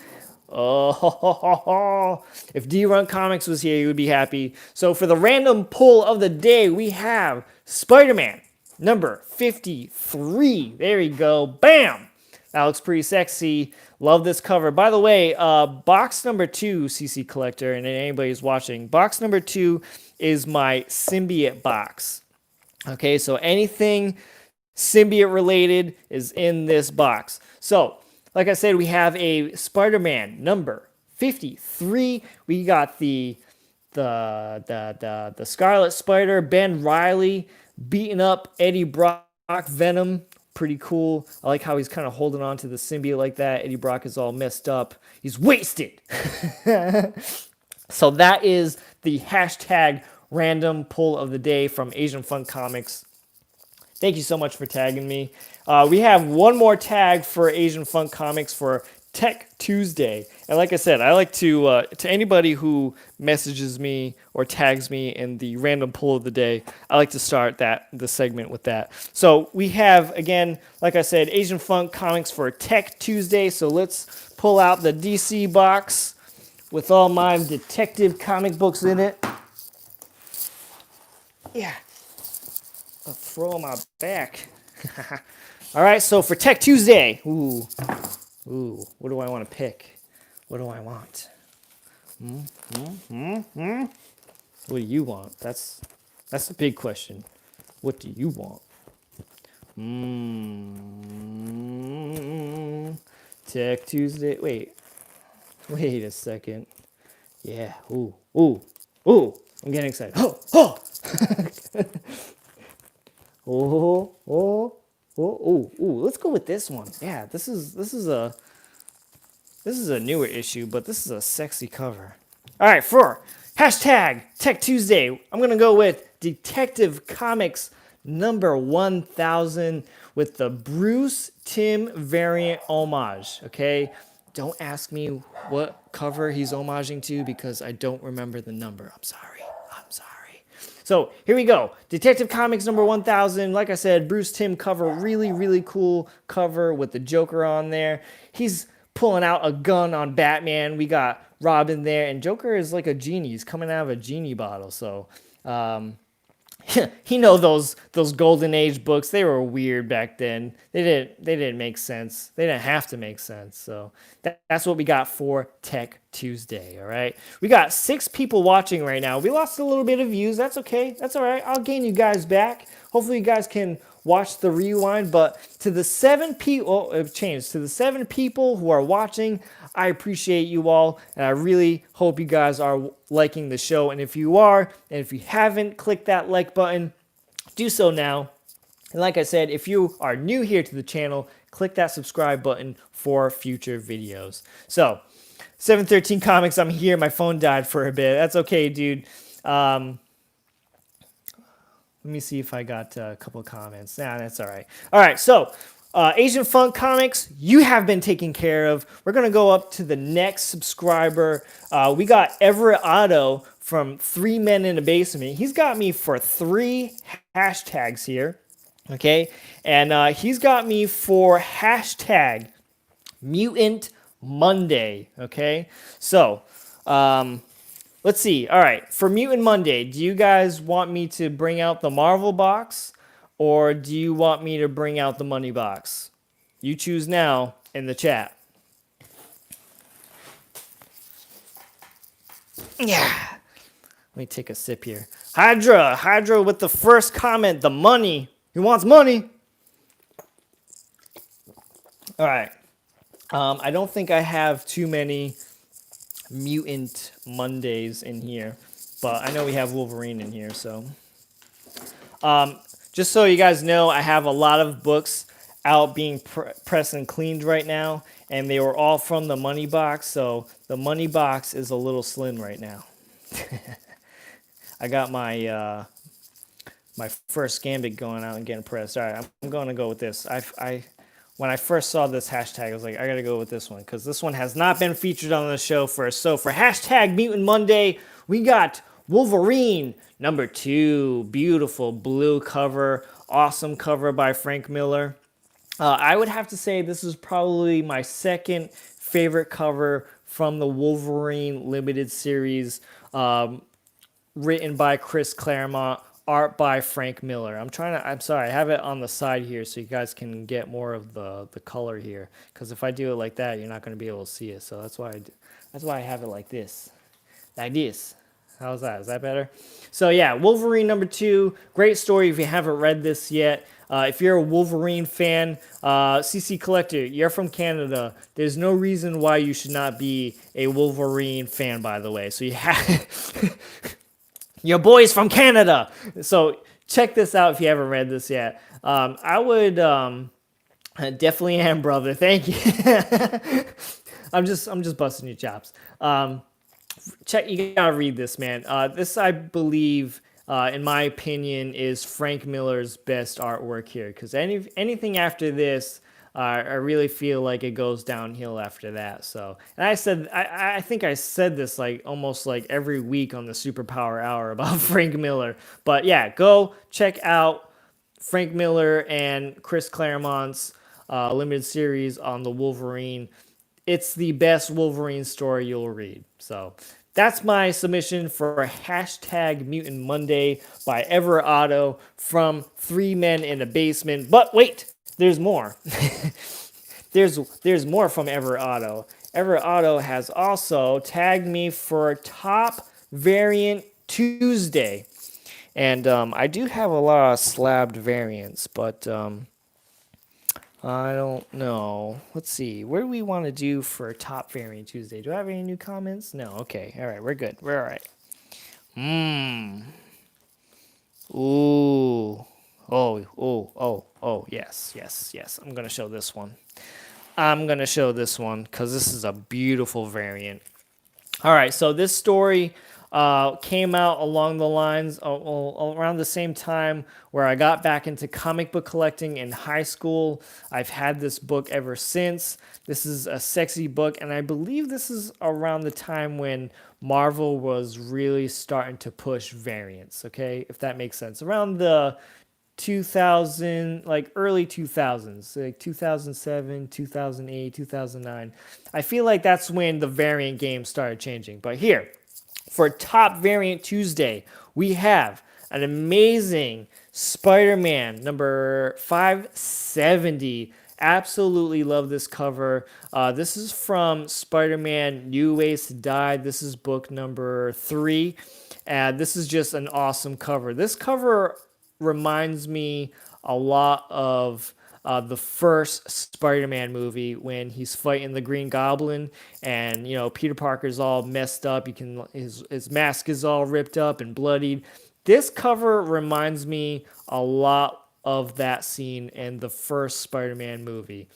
Oh, if D-Run Comics was here, he would be happy. So for the random pull of the day, we have Spider-Man, number 53. There we go. Bam! That looks pretty sexy. Love this cover. By the way, box number 2, CC Collector, and anybody who's watching, box number 2 is my symbiote box. Okay, so anything symbiote related is in this box. So, like I said, we have a Spider-Man number 53. We got the Scarlet Spider, Ben Reilly, beating up Eddie Brock, Venom. Pretty cool. I like how he's kind of holding on to the symbiote like that. Eddie Brock is all messed up. He's wasted. So that is the hashtag random pull of the day from Asian Fun Comics. Thank you so much for tagging me. We have one more tag for Asian Fun Comics for Tech Tuesday. And like I said, I like to anybody who messages me or tags me in the random pull of the day, I like to start the segment with that. So we have, again, like I said, Asian Fun Comics for Tech Tuesday. So let's pull out the DC box with all my detective comic books in it. Yeah. I'll throw them out back. All right, so for Tech Tuesday, ooh, what do I want to pick? What do I want? What do you want? That's the big question. What do you want? Tech Tuesday. Wait a second. Yeah. Ooh. I'm getting excited. Oh. Let's go with this one. Yeah, this is a newer issue, but this is a sexy cover. All right, for hashtag Tech Tuesday, I'm gonna go with Detective Comics number 1000 with the Bruce Timm variant homage. Okay, don't ask me what cover he's homaging to because I don't remember the number. I'm sorry. So here we go. Detective Comics number 1000. Like I said, Bruce Timm cover, really, really cool cover with the Joker on there. He's pulling out a gun on Batman. We got Robin there, and Joker is like a genie. He's coming out of a genie bottle. So, those Golden Age books. They were weird back then. They didn't make sense. They didn't have to make sense. So that's what we got for Tech Tuesday. All right, we got 6 people watching right now. We lost a little bit of views. That's okay. That's all right. I'll gain you guys back. Hopefully you guys can watch the rewind. But to the 7 people, it changed to the 7 people who are watching. I appreciate you all, and I really hope you guys are liking the show. And if you are, and if you haven't clicked that like button, do so now. And like I said, if you are new here to the channel, click that subscribe button for future videos. So, 713 Comics, I'm here. My phone died for a bit. That's okay, dude. Let me see if I got a couple of comments. Nah, that's all right. All right, so Asian Funk Comics, you have been taken care of. We're going to go up to the next subscriber. We got Everett Otto from 3 Men in a Basement. He's got me for 3 hashtags here, okay? And he's got me for hashtag Mutant Monday, okay? So, let's see. All right, for Mutant Monday, do you guys want me to bring out the Marvel box, or do you want me to bring out the money box? You choose now in the chat. Yeah. Let me take a sip here. Hydra with the first comment, the money. He wants money. All right. I don't think I have too many Mutant Mondays in here, but I know we have Wolverine in here, so. Just so you guys know, I have a lot of books out being pressed and cleaned right now, and they were all from the money box, so the money box is a little slim right now. I got my my first Gambit going out and getting pressed. All right, I'm going to go with this. When I first saw this hashtag, I was like, I got to go with this one, because this one has not been featured on the show first. So for hashtag Mutant Monday, we got Wolverine number 2, beautiful blue cover, awesome cover by Frank Miller. I would have to say this is probably my second favorite cover from the Wolverine limited series, written by Chris Claremont, art by Frank Miller. I'm sorry, I have it on the side here so you guys can get more of the color here, because if I do it like that, you're not going to be able to see it. So that's why I have it like this. How's that? Is that better? So yeah, Wolverine number 2, great story if you haven't read this yet. If you're a Wolverine fan, CC Collector, you're from Canada. There's no reason why you should not be a Wolverine fan, by the way. So you have your boy's from Canada. So check this out if you haven't read this yet. I would definitely am, brother. Thank you. I'm just busting your chops. You gotta read this, man. This, I believe, in my opinion, is Frank Miller's best artwork here. Because anything after this, I really feel like it goes downhill after that. So, and I think I said this like almost like every week on the Superpower Hour about Frank Miller. But yeah, go check out Frank Miller and Chris Claremont's limited series on the Wolverine. It's the best Wolverine story you'll read. So that's my submission for hashtag Mutant Monday by Everett Otto from 3 Men in a Basement. But wait, there's more. there's more from Everett Otto. Everett Otto has also tagged me for Top Variant Tuesday. And I do have a lot of slabbed variants, but I don't know. Let's see. What do we want to do for Top Variant Tuesday? Do I have any new comments? No. Okay. All right. We're good. We're all right. Ooh. Oh. Yes. I'm going to show this one. Because this is a beautiful variant. All right. So this story came out along the lines around the same time where I got back into comic book collecting in high school. I've had this book ever since. This is a sexy book, and I believe this is around the time when Marvel was really starting to push variants, okay? If that makes sense. Around the 2000, like early 2000s, like 2007, 2008, 2009. I feel like that's when the variant game started changing. But here, for Top Variant Tuesday, we have an amazing Spider-Man number 570. Absolutely love this cover. This is from Spider-Man New Ways to Die. This is book number 3. And this is just an awesome cover. This cover reminds me a lot of the first Spider-Man movie when he's fighting the Green Goblin, and Peter Parker's all messed up. His mask is all ripped up and bloodied. This cover reminds me a lot of that scene in the first Spider-Man movie.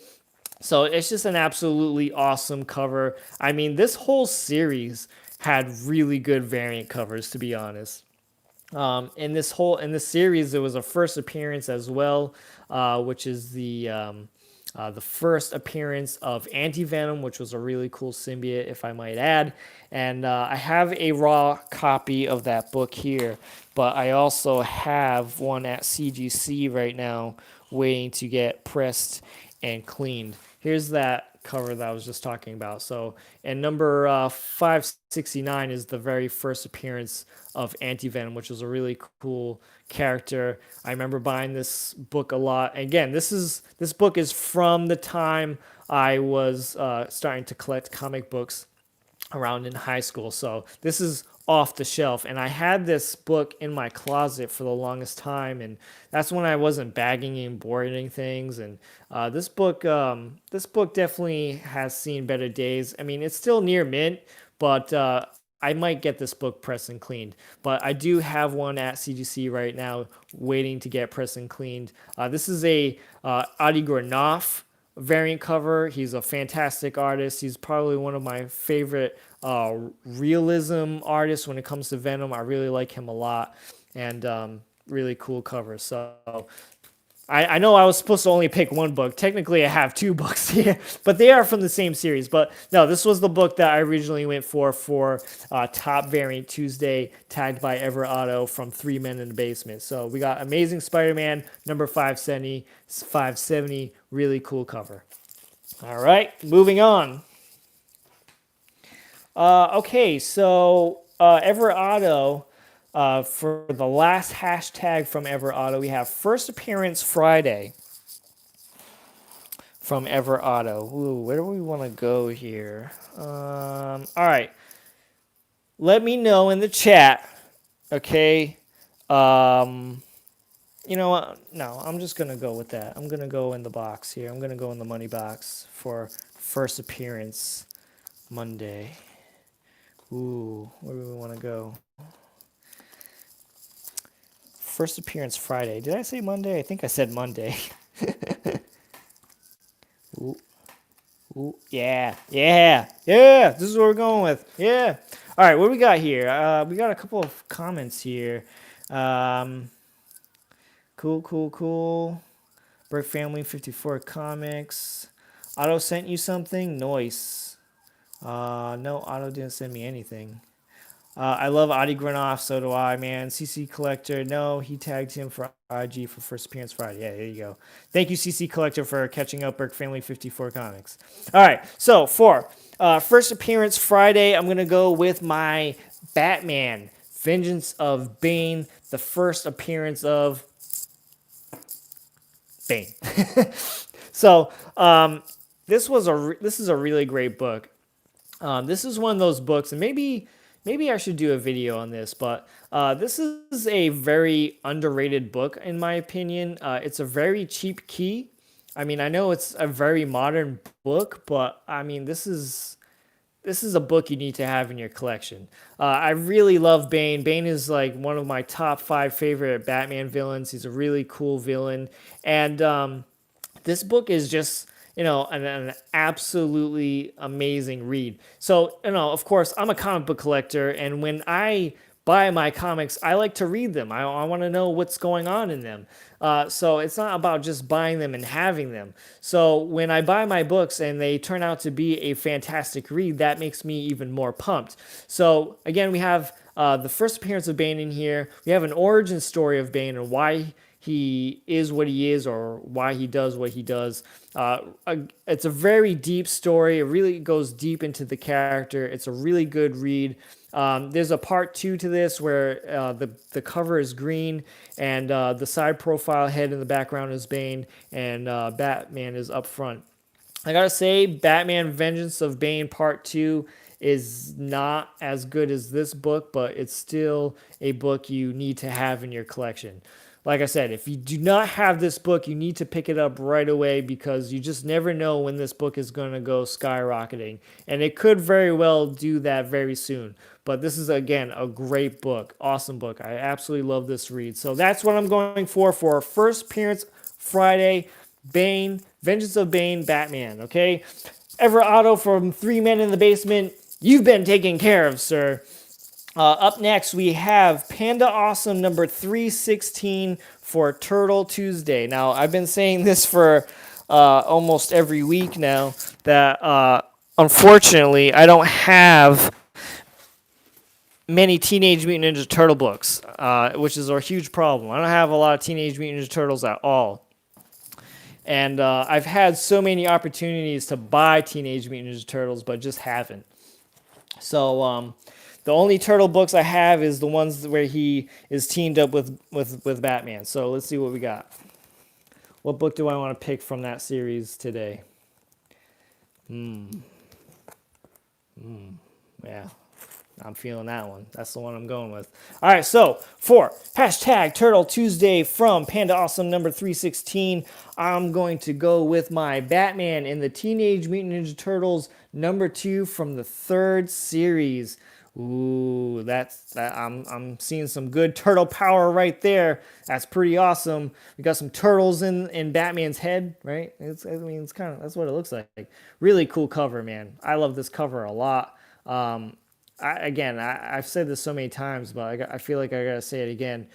So it's just an absolutely awesome cover. I mean, this whole series had really good variant covers, to be honest. In this series, there was a first appearance as well, which is the first appearance of Anti-Venom, which was a really cool symbiote, if I might add. And I have a raw copy of that book here, but I also have one at CGC right now, waiting to get pressed and cleaned. Here's that cover that I was just talking about. So, and number 569 is the very first appearance of Anti-Venom, which was a really cool character. I remember buying this book a lot. Again, this book is from the time I was starting to collect comic books around in high school. So this is off the shelf, and I had this book in my closet for the longest time, and that's when I wasn't bagging and boarding things. And this book definitely has seen better days. I mean, it's still near mint, but I might get this book pressed and cleaned. But I do have one at CGC right now, waiting to get pressed and cleaned. This is a Adi Granov variant cover. He's a fantastic artist. He's probably one of my favorite realism artists when it comes to Venom. I really like him a lot, and really cool cover. So I know I was supposed to only pick one book. Technically, I have 2 books here, but they are from the same series. But no, this was the book that I originally went for Top Variant Tuesday, tagged by Ever Otto from Three Men in the Basement. So we got Amazing Spider-Man number 570, really cool cover. All right, moving on. Okay, so Ever Otto. For the last hashtag from Ever Otto, we have first appearance Friday from Ever Otto. Ooh, where do we want to go here? All right. Let me know in the chat, okay? You know what? No, I'm just going to go with that. I'm going to go in the box here. I'm going to go in the money box for first appearance Monday. Ooh, where do we want to go? First appearance Friday. Did I say Monday? I think I said Monday. Ooh. Ooh. Yeah. This is what we're going with. Yeah. All right. What do we got here? We got a couple of comments here. Cool. Brick Family 54 Comics. Otto sent you something? Nice. No, Otto didn't send me anything. I love Adi Granov, so do I, man. CC Collector, no, he tagged him for IG for first appearance Friday. Yeah, there you go. Thank you, CC Collector, for catching up Brick Family 54 Comics. All right, so for first appearance Friday, I'm going to go with my Batman, Vengeance of Bane, the first appearance of Bane. So this is a really great book. This is one of those books, and maybe I should do a video on this, but this is a very underrated book, in my opinion. It's a very cheap key. I mean, I know it's a very modern book, but I mean, this is a book you need to have in your collection. I really love Bane. Bane is like one of my top 5 favorite Batman villains. He's a really cool villain, and this book is just an absolutely amazing read. So, of course, I'm a comic book collector, and when I buy my comics, I like to read them. I want to know what's going on in them. So it's not about just buying them and having them. So when I buy my books and they turn out to be a fantastic read, that makes me even more pumped. So again, we have the first appearance of Bane in here. We have an origin story of Bane and why he is what he is, or why he does what he does. It's a very deep story. It really goes deep into the character. It's a really good read. There's a part 2 to this where the cover is green, and the side profile head in the background is Bane, and Batman is up front. I gotta say, Batman Vengeance of Bane Part 2 is not as good as this book, but it's still a book you need to have in your collection. Like I said, if you do not have this book, you need to pick it up right away, because you just never know when this book is going to go skyrocketing. And it could very well do that very soon. But this is, again, a great book. Awesome book. I absolutely love this read. So that's what I'm going for our first appearance Friday. Bane, Vengeance of Bane, Batman. Okay? Everett Otto from Three Men in the Basement. You've been taken care of, sir. Up next, we have Panda Awesome number 316 for Turtle Tuesday. Now, I've been saying this for almost every week now, that unfortunately, I don't have many Teenage Mutant Ninja Turtle books, which is a huge problem. I don't have a lot of Teenage Mutant Ninja Turtles at all. And I've had so many opportunities to buy Teenage Mutant Ninja Turtles, but just haven't. So, the only turtle books I have is the ones where he is teamed up with Batman. So let's see what we got. What book do I want to pick from that series today? Yeah, I'm feeling that one. That's the one I'm going with. All right, so for hashtag Turtle Tuesday from Panda Awesome number 316, I'm going to go with my Batman in the Teenage Mutant Ninja Turtles number 2 from the 3rd series. Ooh, I'm seeing some good turtle power right there. That's pretty awesome. We got some turtles in Batman's head, right? It's kind of, that's what it looks like. Really cool cover, man. I love this cover a lot. I've said this so many times, but I feel like I gotta say it again.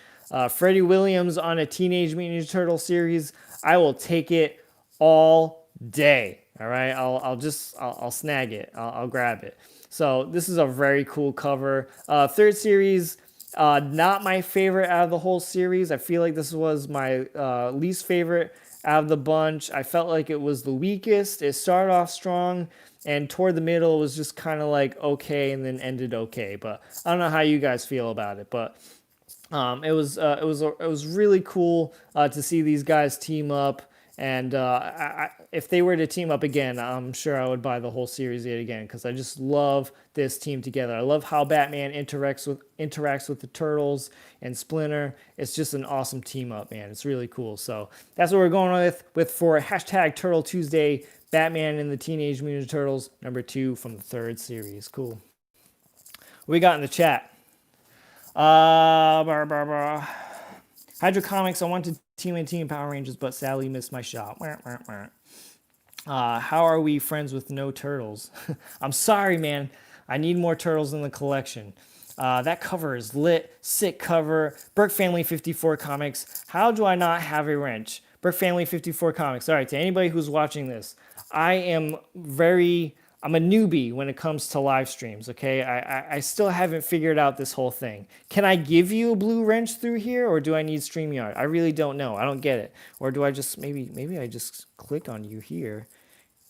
Freddie Williams on a Teenage Mutant Ninja Turtle series, I will take it all day. All right, I'll snag it. I'll grab it. So this is a very cool cover. 3rd series, not my favorite out of the whole series. I feel like this was my least favorite out of the bunch. I felt like it was the weakest. It started off strong, and toward the middle it was just kind of like okay, and then ended okay. But I don't know how you guys feel about it, but it was really cool to see these guys team up. And if they were to team up again, I'm sure I would buy the whole series yet again, because I just love this team together. I love how Batman interacts with the Turtles and Splinter. It's just an awesome team up, man. It's really cool. So that's what we're going with for hashtag Turtle Tuesday, Batman and the Teenage Mutant Ninja Turtles number 2 from the 3rd series. Cool. What we got in the chat? Hydro Comics, I wanted Team Power Rangers, but sadly missed my shot. How are we friends with no turtles? I'm sorry, man. I need more turtles in the collection. That cover is lit. Sick cover. Burke Family 54 Comics. How do I not have a wrench? Burke Family 54 Comics. All right, to anybody who's watching this, I'm a newbie when it comes to live streams, okay? I still haven't figured out this whole thing. Can I give you a blue wrench through here, or do I need StreamYard? I really don't know. I don't get it. Or do I just, maybe I just click on you here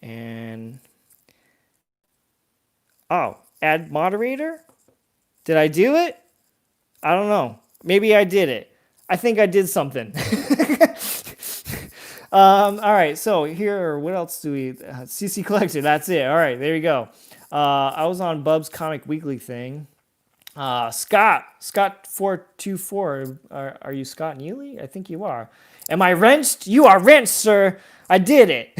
and... Oh, add moderator? Did I do it? I don't know. Maybe I did it. I think I did something. All right, so here, what else do we... CC Collector, that's it. All right, there you go. I was on Bub's Comic Weekly thing. Scott424, are you Scott Neely? I think you are. Am I wrenched? You are wrenched, sir. I did it.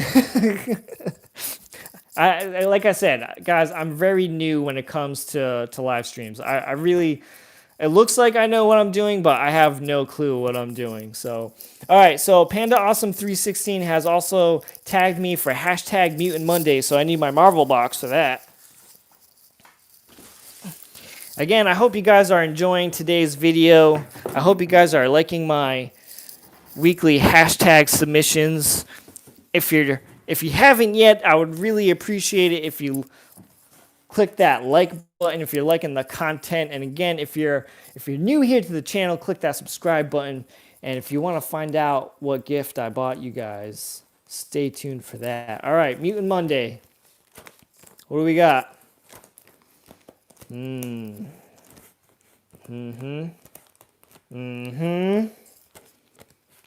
Like I said, guys, I'm very new when it comes to live streams. I really It looks like I know what I'm doing, but I have no clue what I'm doing. So, all right. So Panda Awesome 316 has also tagged me for hashtag Mutant Monday. So I need my Marvel box for that. Again, I hope you guys are enjoying today's video. I hope you guys are liking my weekly hashtag submissions. If you haven't yet, I would really appreciate it if you click that like button if you're liking the content. And again, if you're new here to the channel, click that subscribe button. And if you want to find out what gift I bought you guys, stay tuned for that. All right, Mutant Monday. What do we got?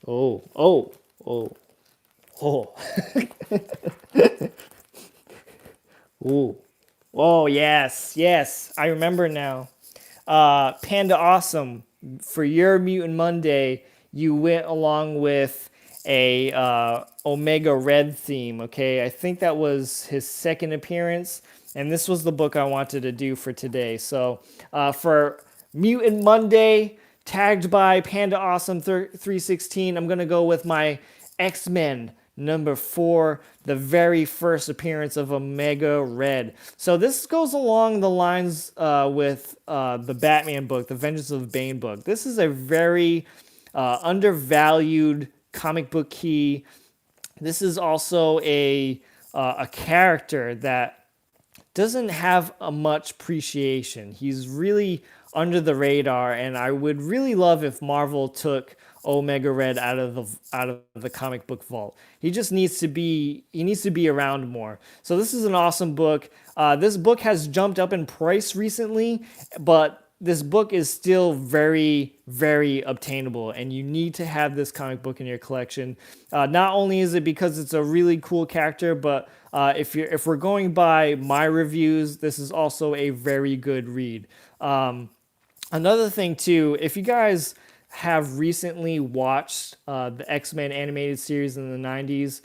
Oh. Ooh. Oh, yes. I remember now. Panda Awesome, for your Mutant Monday, you went along with a Omega Red theme, okay? I think that was his second appearance, and this was the book I wanted to do for today. So for Mutant Monday, tagged by Panda Awesome 316, I'm going to go with my X-Men number 4, the very first appearance of Omega Red. So this goes along the lines with the Batman book, the Vengeance of Bane book. This is a very undervalued comic book key. This is also a character that doesn't have a much appreciation. He's really under the radar, and I would really love if Marvel took Omega Red out of the comic book vault. He needs to be around more. So this is an awesome book. This book has jumped up in price recently, but this book is still very, very obtainable, and you need to have this comic book in your collection. Not only is it because it's a really cool character, but if we're going by my reviews, this is also a very good read. Another thing too, if you guys have recently watched the X-Men animated series in the 90s,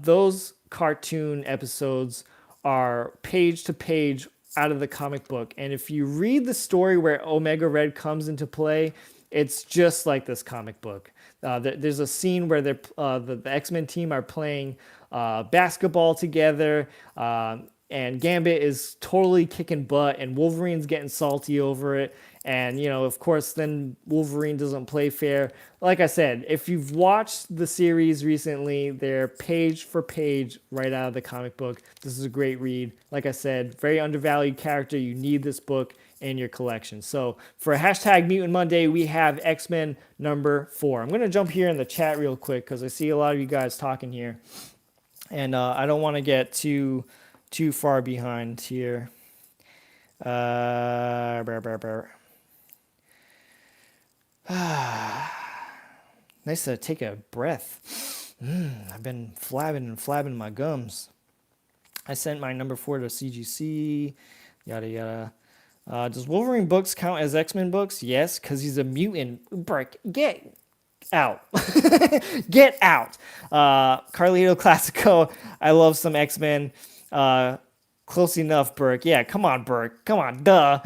those cartoon episodes are page to page out of the comic book. And if you read the story where Omega Red comes into play, it's just like this comic book. There's a scene where the X-Men team are playing basketball together, and Gambit is totally kicking butt, and Wolverine's getting salty over it. And, of course, then Wolverine doesn't play fair. Like I said, if you've watched the series recently, they're page for page right out of the comic book. This is a great read. Like I said, very undervalued character. You need this book in your collection. So for hashtag Mutant Monday, we have X-Men number 4. I'm going to jump here in the chat real quick because I see a lot of you guys talking here. And I don't want to get too far behind here. Nice to take a breath. I've been flabbing my gums. I sent my number 4 to CGC. Yada yada. Does Wolverine books count as X-Men books? Yes, because he's a mutant. Burke, get out. Get out. Carlito Classico. I love some X-Men. Close enough, Burke. Yeah, come on, Burke. Come on, duh.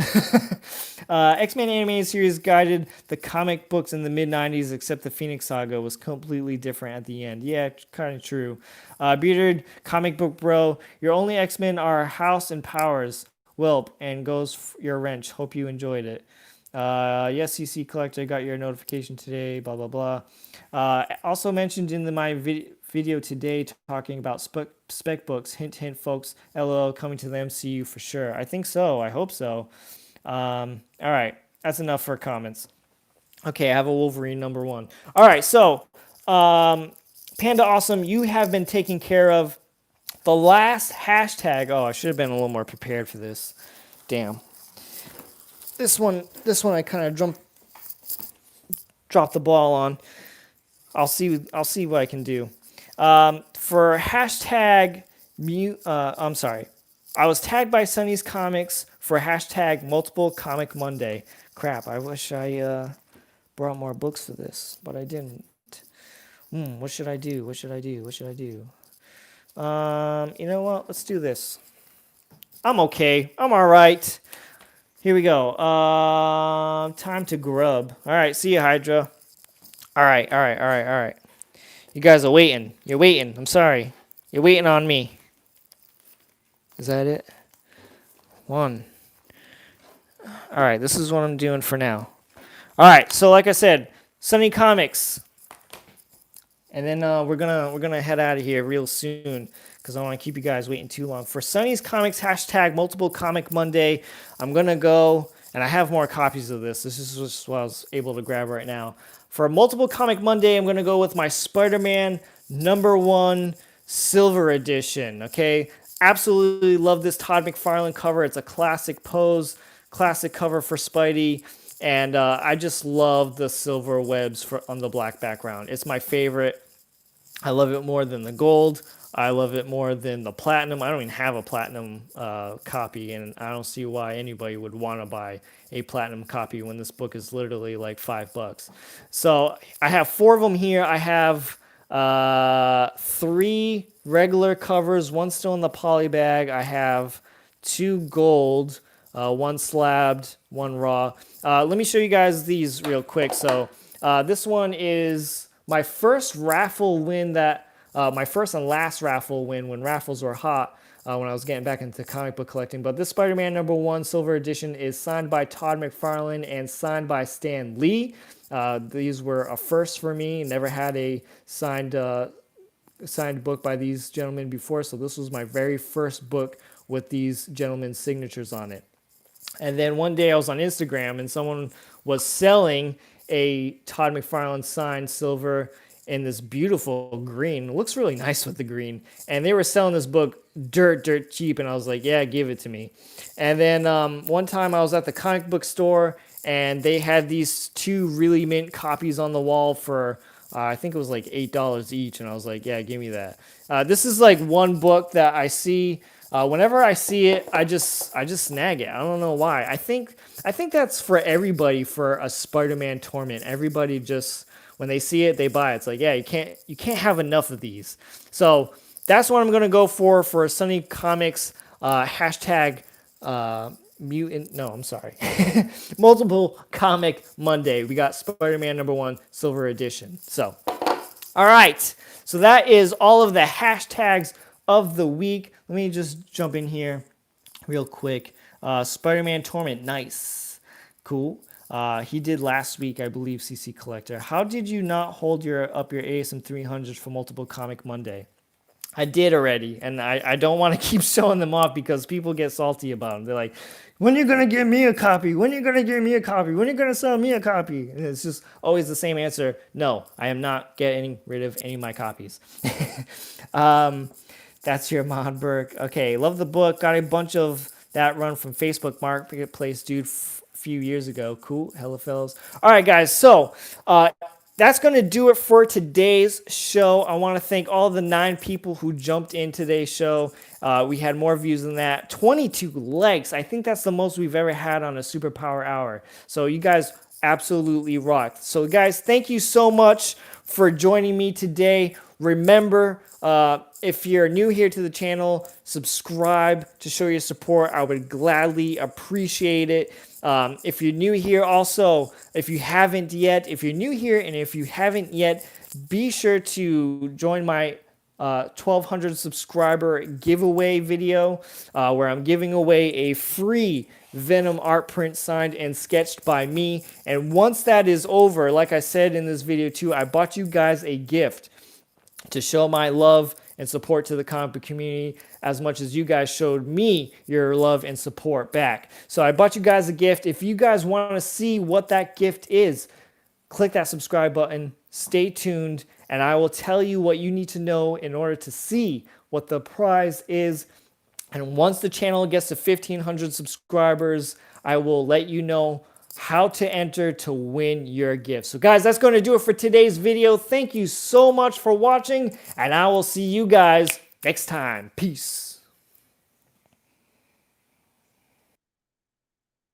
X-Men animated series guided the comic books in the mid-90s, except the Phoenix Saga was completely different at the end. Yeah, kind of true. Bearded comic book bro, your only X-Men are House and Powers. Welp, and goes your wrench. Hope you enjoyed it. Yes, CC Collector, got your notification today, blah, blah, blah. Also mentioned in my video today talking about spec books. Hint, hint, folks. LOL, coming to the MCU for sure. I think so. I hope so. All right. That's enough for comments. Okay, I have a Wolverine number 1. All right, so Panda Awesome, you have been taken care of. The last hashtag. Oh, I should have been a little more prepared for this. Damn. This one I kind of dropped the ball on. I'll see what I can do. For hashtag I'm sorry. I was tagged by Sunny's Comics for hashtag Multiple Comic Monday. Crap, I wish I brought more books for this, but I didn't. What should I do? What should I do? You know what? Let's do this. I'm okay. I'm all right. Here we go. Time to grub. All right, see you, Hydra. All right, all right, all right, all right. You guys are waiting. You're waiting. I'm sorry. You're waiting on me. Is that it? One. All right, this is what I'm doing for now. All right, so like I said, Sunny Comics, and then we're gonna head out of here real soon because I don't want to keep you guys waiting too long. For Sunny's Comics hashtag Multiple Comic Monday, I'm gonna go, and I have more copies of this. This is just what I was able to grab right now. For Multiple Comic Monday, I'm gonna go with my Spider-Man #1 Silver Edition. Okay, absolutely love this Todd McFarlane cover. It's a classic pose, classic cover for Spidey. And I just love the silver webs on the black background. It's my favorite. I love it more than the gold. I love it more than the platinum. I don't even have a platinum copy, and I don't see why anybody would want to buy a platinum copy when this book is literally like $5. So I have 4 of them here. I have 3 regular covers, 1 still in the poly bag. I have 2 gold. 1 slabbed, 1 raw. Let me show you guys these real quick. So this one is my first raffle win my first and last raffle win when raffles were hot when I was getting back into comic book collecting. But this Spider-Man #1 Silver Edition is signed by Todd McFarlane and signed by Stan Lee. These were a first for me. Never had a signed book by these gentlemen before. So this was my very first book with these gentlemen's signatures on it. And then one day I was on Instagram and someone was selling a Todd McFarlane signed silver in this beautiful green. It looks really nice with the green. And they were selling this book dirt cheap. And I was like, yeah, give it to me. And then one time I was at the comic book store and they had these 2 really mint copies on the wall for, I think it was like $8 each. And I was like, yeah, give me that. This is like one book that I see. Whenever I see it, I just snag it. I don't know why. I think that's for everybody for a Spider-Man Torment. Everybody just when they see it, they buy it. It's like, yeah, you can't have enough of these. So that's what I'm gonna go for Sunny Comics hashtag mutant. No, I'm sorry. Multiple Comic Monday. We got Spider-Man #1 Silver Edition. So, all right. So that is all of the hashtags of the week. Let me just jump in here real quick. Spider-Man Torment, nice. Cool. He did last week, I believe, CC Collector. How did you not hold up your ASM 300s for Multiple Comic Monday? I did already, and I don't want to keep showing them off because people get salty about them. They're like, when are you going to give me a copy? When are you going to give me a copy? When are you going to sell me a copy? And it's just always the same answer. No, I am not getting rid of any of my copies. That's your Monberg. Okay, love the book. Got a bunch of that run from Facebook Marketplace, dude, a few years ago. Cool. Hello, fellas. All right, guys. So that's going to do it for today's show. I want to thank all the 9 people who jumped in today's show. We had more views than that. 22 likes. I think that's the most we've ever had on a Superpower Hour. So you guys absolutely rocked. So, guys, thank you so much for joining me today. Remember, if you're new here to the channel, subscribe to show your support. I would gladly appreciate it. If you're new here, also, if you're new here and if you haven't yet, be sure to join my 1,200 subscriber giveaway video where I'm giving away a free Venom art print signed and sketched by me. And once that is over, like I said in this video too, I bought you guys a gift to show my love and support to the comic book community as much as you guys showed me your love and support back. So I bought you guys a gift. If you guys want to see what that gift is, click that subscribe button, stay tuned, and I will tell you what you need to know in order to see what the prize is. And once the channel gets to 1,500 subscribers, I will let you know how to enter to win your gift. So guys, that's going to do it for today's video. Thank you so much for watching, and I will see you guys next time. Peace.